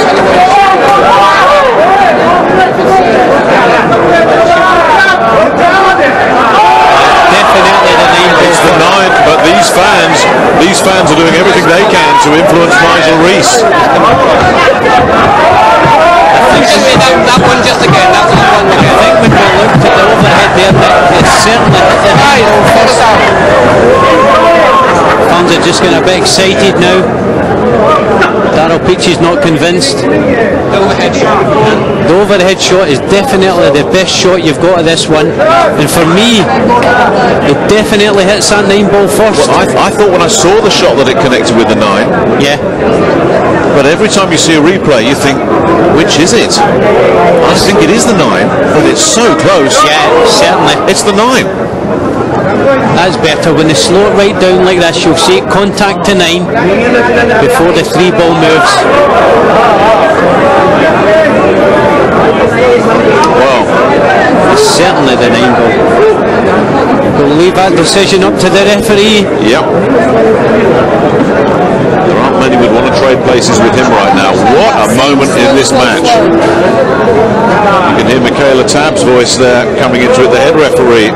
Definitely the 9. It's the 9, but these fans are doing everything they can to influence Nigel Rees. That one just again. That's the one again. I think when we looked at the overhead there, it certainly hit the 9 ball first. Fans are just getting a bit excited now. Daryl Peach is not convinced. The overhead shot. The overhead shot is definitely the best shot you've got of this one. And for me, it definitely hits that 9 ball first. Well, I thought when I saw the shot that it connected with the 9. Yeah. But every time you see a replay, you think, which is it? I think it is the 9, but it's so close. Yeah, certainly. It's the 9. That's better. When they slow it right down like this, you'll see it contact to 9 before the 3 ball moves. Wow. It's certainly the 9 ball. We'll leave that decision up to the referee. Yep. There aren't many who'd want to trade places with him right now. What a moment in this match. You can hear Michaela Tabb's voice there coming into it, the head referee.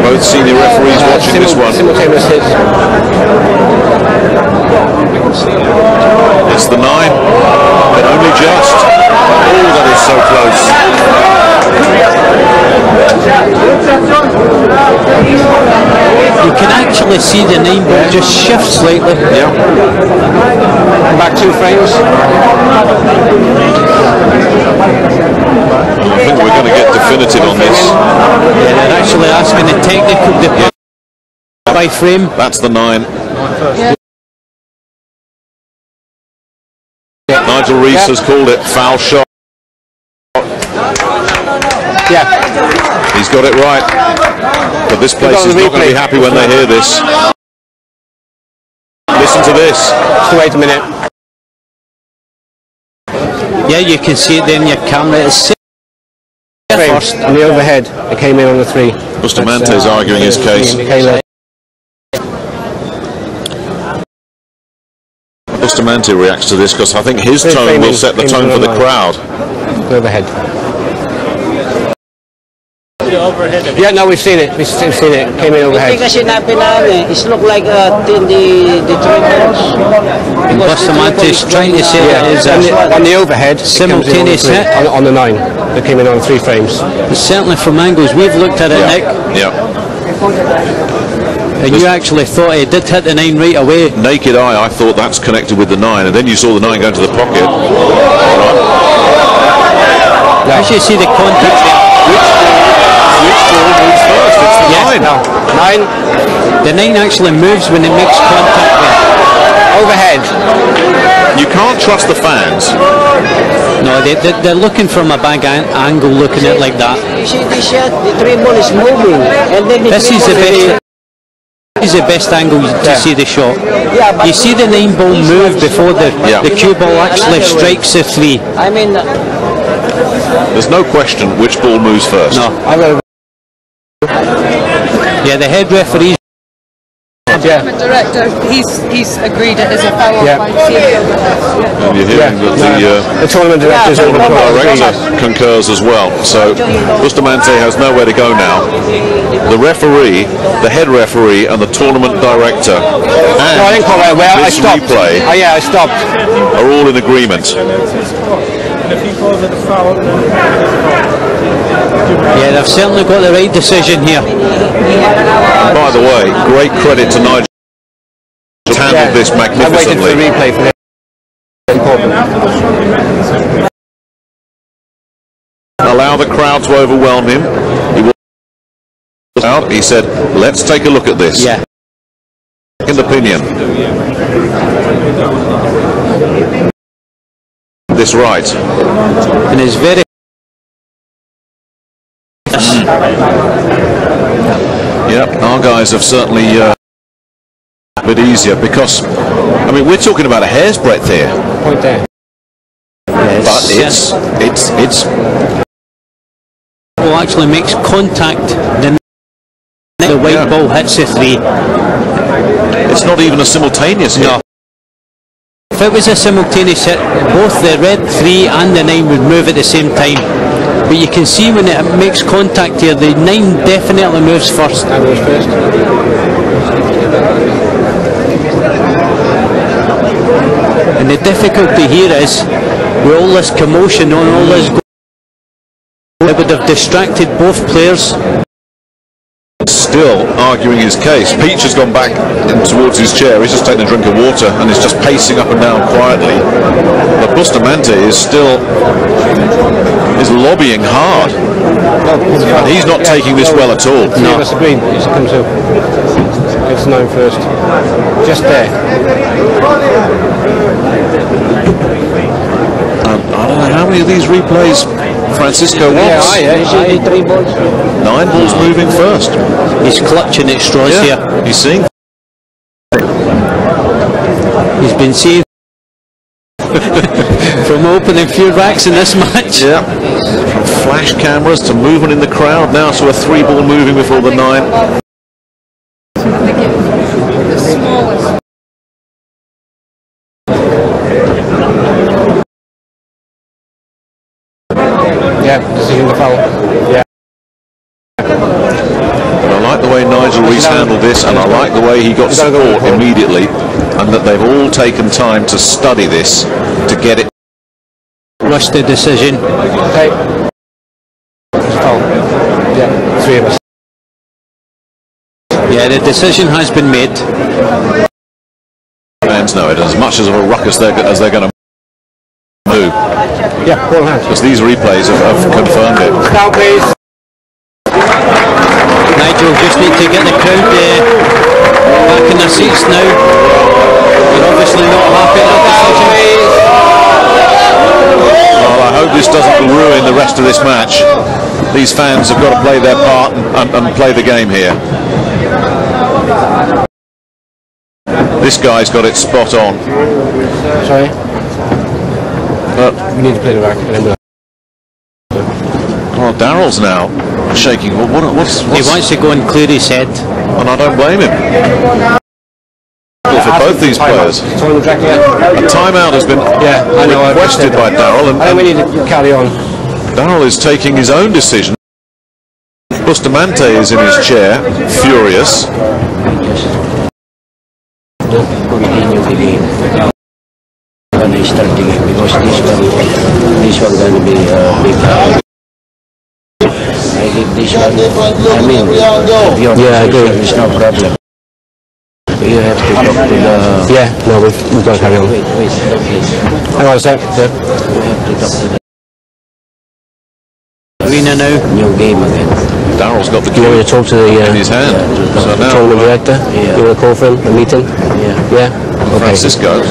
Both senior referees watching this one. Simultaneous hits. It's the 9, but only just. Oh, that is so close. You can actually see the 9 ball just shift slightly. Yeah. Back 2 frames. I think we're going to get definitive on this. Yeah, they're actually asking the technical by frame. That's the 9. Nigel Rees has called it foul shot. Yeah. He's got it right. But this place is not going to be happy when they hear this. Listen to this. Just wait a minute. Yeah, you can see it there in your camera. It's First on the overhead, it came in on the 3. Bustamante is arguing his case. Bustamante reacts to this because I think his tone will set the tone for the crowd. Overhead. Yeah, no, we've seen it. We've seen it. Came in overhead. It looked like the Bustamante is trying to say that is on the overhead, simultaneous hit on the 9. It came in on 3 frames. But certainly from angles we've looked at it, Nick. Yeah. And you actually thought he did hit the 9 right away. Naked eye, I thought that's connected with the 9, and then you saw the 9 go into the pocket. As you see the contact there. Which ball moves first? It's the 9. No. 9. The 9 actually moves when it makes contact there. Overhead. You can't trust the fans. No, they're looking from a bad angle, looking at it like that. You see the shot, the 3 ball is moving, and then This is the best angle to see the shot. Yeah, but you see the 9 ball move before the cue ball actually strikes the 3. I mean, there's no question which ball moves first. No. Yeah, the head referee. Director, he's agreed it is a foul. And you're hearing that the tournament director concurs as well. So Bustamante has nowhere to go now. The referee, the head referee, and the tournament director and this replay I stopped. are all in agreement. Yeah, they've certainly got the right decision here. By the way, great credit to Nigel. He's handled this magnificently. I waited for the replay for this. Important. Allow the crowd to overwhelm him. He was out. He said, "Let's take a look at this." Yeah. Second opinion. This right. And it's very. Yep, our guys have certainly a bit easier because, I mean, we're talking about a hair's breadth here. Point there. But it's ball actually makes contact, then the white ball hits the 3. It's not even a simultaneous hit. No. If it was a simultaneous hit, both the red 3 and the 9 would move at the same time. But you can see when it makes contact here, the 9 definitely moves first. And the difficulty here is, with all this commotion on all this, it would have distracted both players. Still arguing his case. Peach has gone back towards his chair. He's just taking a drink of water and is just pacing up and down quietly. But Bustamante is still lobbying hard. And he's not taking this well at all. No. It's green. It's come to. It's 9 first. Just there. I don't know how many of these replays Francisco wants. 9 balls moving first. He's clutching at straws here. He's seeing. He's been seeing from opening few racks in this match. Yeah. From flash cameras to movement in the crowd, now to a 3 ball moving before the 9. The smallest. Yeah, decision to foul. Yeah. But I like the way Nigel Rees handled this, and I like the way he got support immediately, and that they've all taken time to study this to get it. Rushed the decision. Okay. Yeah, 3 of us. Yeah, the decision has been made. Fans know it as much as of a ruckus as they're going to move. Yeah, ball hands. Because these replays have confirmed it. Down, please. Nigel just need to get the crowd back in their seats now. They're obviously not happy with that decision. Well, I hope this doesn't ruin the rest of this match. These fans have got to play their part and play the game here. This guy's got it spot on. Sorry? We need to play the rack. Well, Darrell's now shaking. Well, what's He wants to go and clear his head. And I don't blame him. Well, for both these players. A timeout has been requested by Darrell. I think we need to carry on. Darrell is taking his own decision. Bustamante is in his chair, furious. When they start the game, because this one going to be big. I give this one. I mean, yeah, I agree. It's no problem. You have to talk to the. Yeah, no, we've got to carry on. Wait, please. Hang on a sec. We have to talk to the Arena now. new game again. Darrell's got the You want me to talk to the in his hand. So now tournament director? Yeah. You want to call for him, a meeting? Yeah. Yeah? Okay. Francisco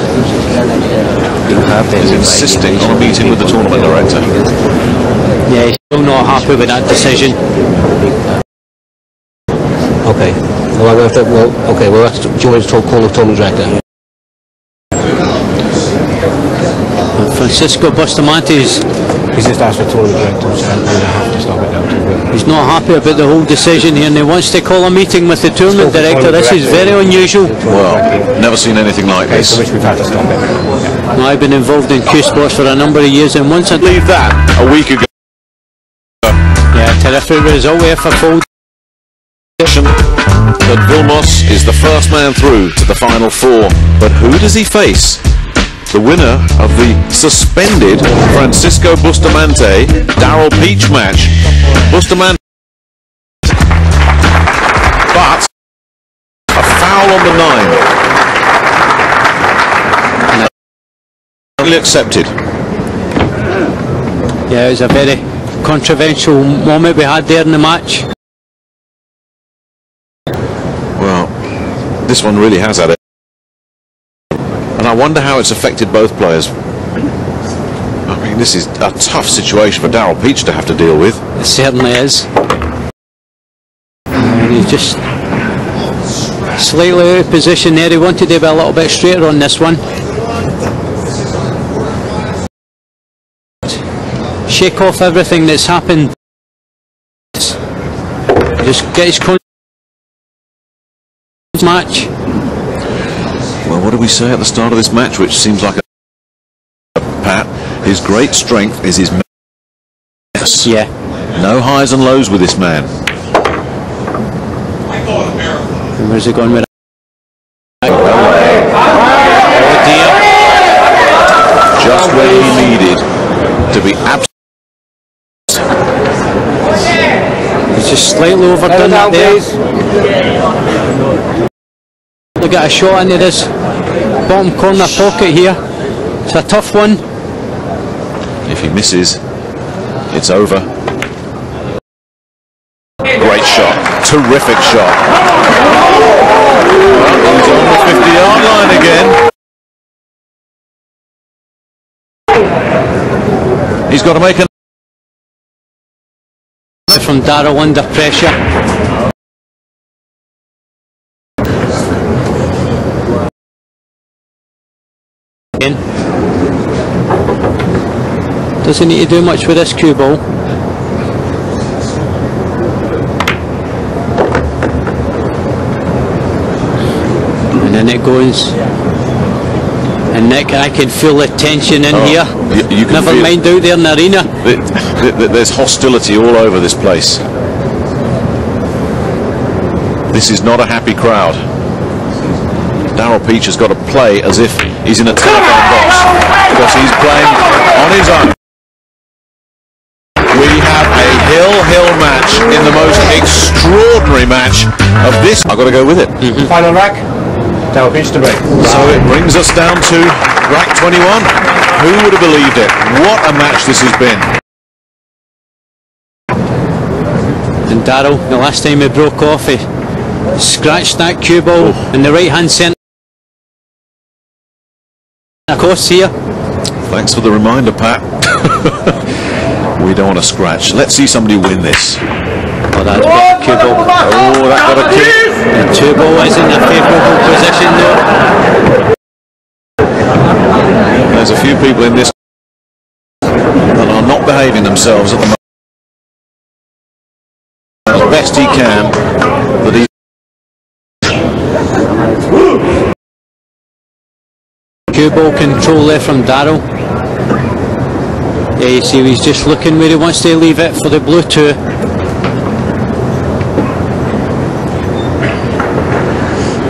is insisting on a meeting with the tournament director. Yeah, he's still not happy with that decision. Okay. Well, I'm going to have to, okay, well, do you want me to call the tournament director? Francisco Bustamante's. He's just asked for tournament director, so I'm going to have to stop it now. He's not happy about the whole decision here, and he wants to call a meeting with the tournament director. This is very unusual. Well, never seen anything like Okay, this. so which we've had to stop it. Yeah. Now, I've been involved in Q Sports for a number of years, and once I Leave that a week ago. yeah, terrific result here for Fold. That Vilmos is the first man through to the final 4. But who does he face? The winner of the suspended Francisco Bustamante Darrell Peach match. Bustamante, but a foul on the 9. And accepted. Yeah, it was a very controversial moment we had there in the match. Well, this one really has had it. And I wonder how it's affected both players. I mean, this is a tough situation for Darrell Peach to have to deal with. It certainly is. And he's just slightly out of position there. He wanted to be a little bit straighter on this one. Shake off everything that's happened. Just get his match. Well, what did we say at the start of this match, which seems like a Pat? His great strength is his mess. Yeah. No highs and lows with this man. And where's he going with that? Oh dear. Just when he needed to be absolute. He's just slightly overdone that there. Look at a shot into this bottom corner pocket here. It's a tough one. If he misses, it's over. Great shot. Terrific shot. Well, he's on the 50-yard line again. He's got to make an... From Darrell under pressure. Again. Doesn't need to do much with this cue ball. And then it goes. And Nick, I can feel the tension in here. You can Never feel mind out there in the arena. There's hostility all over this place. This is not a happy crowd. Daryl Peach has got to play as if he's in a telephone box because he's playing on his own. We have a hill match in the most extraordinary match of this. I've got to go with it. Final rack, Daryl Peach to break. So it brings us down to rack 21. Who would have believed it? What a match this has been. And Daryl, the last time he broke off, he scratched that cue ball in the right hand centre. Of course here. Thanks for the reminder, Pat. We don't want to scratch. Let's see somebody win this. Oh, that's got a cue ball. Oh, that got a kick. The cue ball is in a favourable position though. There's a few people in this that are not behaving themselves at the moment. As best he can, but he cue ball control there from Daryl. Yeah, you see he's just looking where he wants to leave it for the blue two.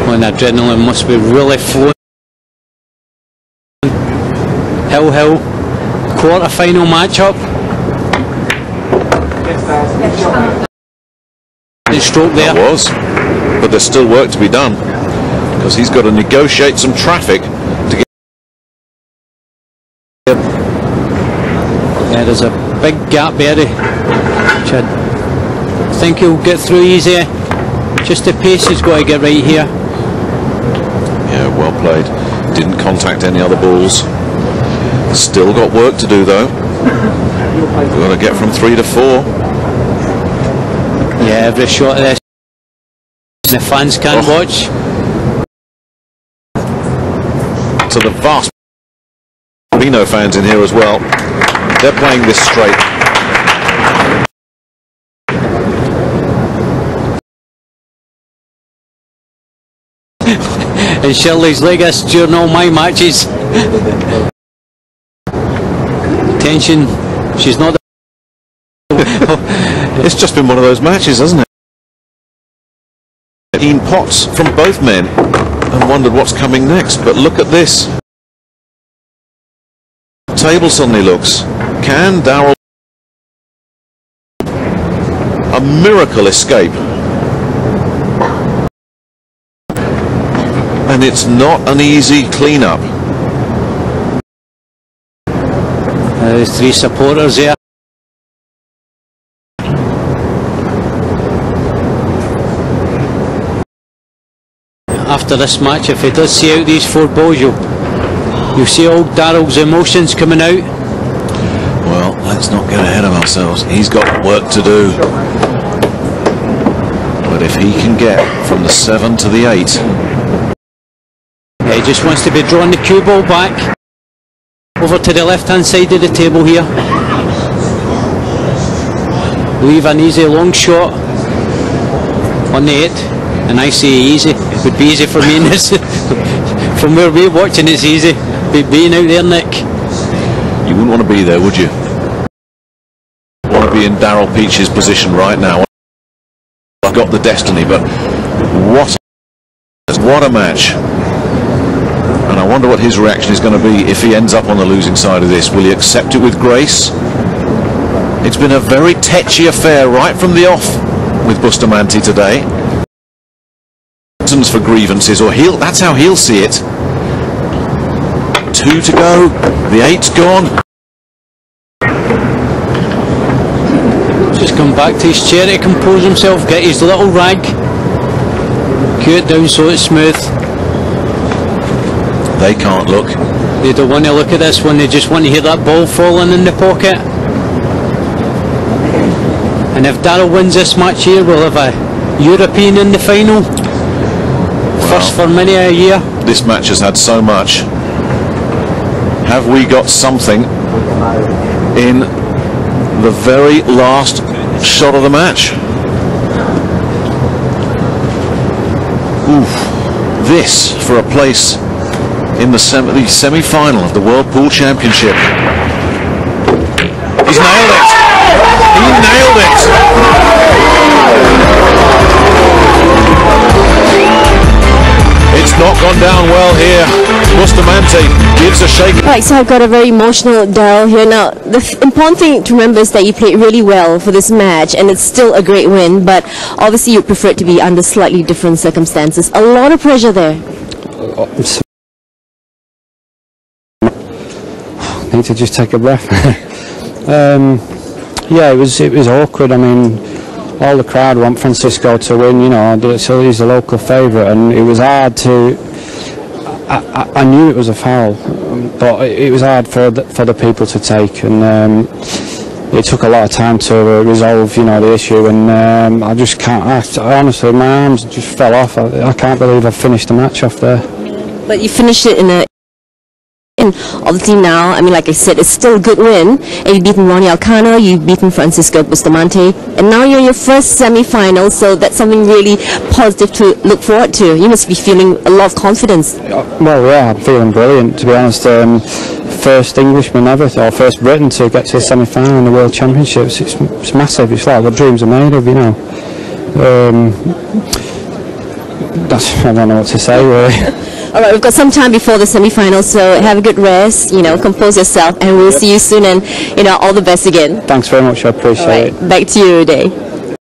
Oh, and adrenaline must be really flowing. Hill, quarter-final matchup. Stroke there. That was, but there's still work to be done because he's got to negotiate some traffic to get. Yeah, there's a big gap there, which I think he'll get through easy. Just the pace he's got to get right here. Yeah, well played. Didn't contact any other balls. Still got work to do though. We've got to get from 3 to 4. Yeah, every shot of this the fans can't watch. So the vast Reno fans in here as well. They're playing this straight. And Shirley's like this during all my matches. Tension, she's not. It's just been one of those matches, hasn't it? 18 pots from both men and wondered what's coming next. But look at this. Table suddenly looks. Can Daryl a miracle escape? And it's not an easy clean-up. There's 3 supporters there. After this match, if he does see out these 4 balls, you'll see all Daryl's emotions coming out. Well, let's not get ahead of ourselves. He's got work to do. But if he can get from the 7 to the 8. Yeah, he just wants to be drawing the cue ball back over to the left hand side of the table here. Leave an easy long shot on the 8. And I say easy, it would be easy for me in this. From where we're watching it's easy, but being out there, Nick. You wouldn't want to be there, would you? You want to be in Daryl Peach's position right now. I've got the destiny, but what a match. And I wonder what his reaction is going to be if he ends up on the losing side of this. Will he accept it with grace? It's been a very tetchy affair right from the off with Bustamante today. For grievances, or that's how he'll see it. 2 to go, the 8's gone. Just come back to his chair to compose himself, get his little rag, cue it down so it's smooth. They can't look. They don't want to look at this one, they just want to hear that ball falling in the pocket. And if Daryl wins this match here, we'll have a European in the final. First for many a year. This match has had so much. Have we got something in the very last shot of the match? Oof. This for a place in the semi-final of the World Pool Championship. He's nailed it! He nailed it! not gone down well here. Bustamante gives a shake. Right, so I've got a very emotional Daryl here. Now, the important thing to remember is that you played really well for this match, and it's still a great win, but obviously you prefer it to be under slightly different circumstances. A lot of pressure there. I need to just take a breath. Yeah, it was awkward. I mean, all the crowd want Francisco to win, you know, so he's a local favourite, and it was hard to. I knew it was a foul, but it was hard for the people to take, and it took a lot of time to resolve, you know, the issue, and I just can't. Honestly, my arms just fell off. I can't believe I finished the match off there. But you finished it in a. Obviously now, I mean, like I said, it's still a good win. And you've beaten Ronnie Alcano, you've beaten Francisco Bustamante, and now you're in your first semi-final, so that's something really positive to look forward to. You must be feeling a lot of confidence. Well, yeah, I'm feeling brilliant, to be honest. First Englishman ever, or first Briton to get to the semi-final in the World Championships. It's massive. It's like what dreams are made of, you know. I don't know what to say, really. All right, we've got some time before the semi-final, so have a good rest, you know, compose yourself, and we'll see you soon, and, you know, all the best again. Thanks very much, I appreciate it. Back to you, Uday.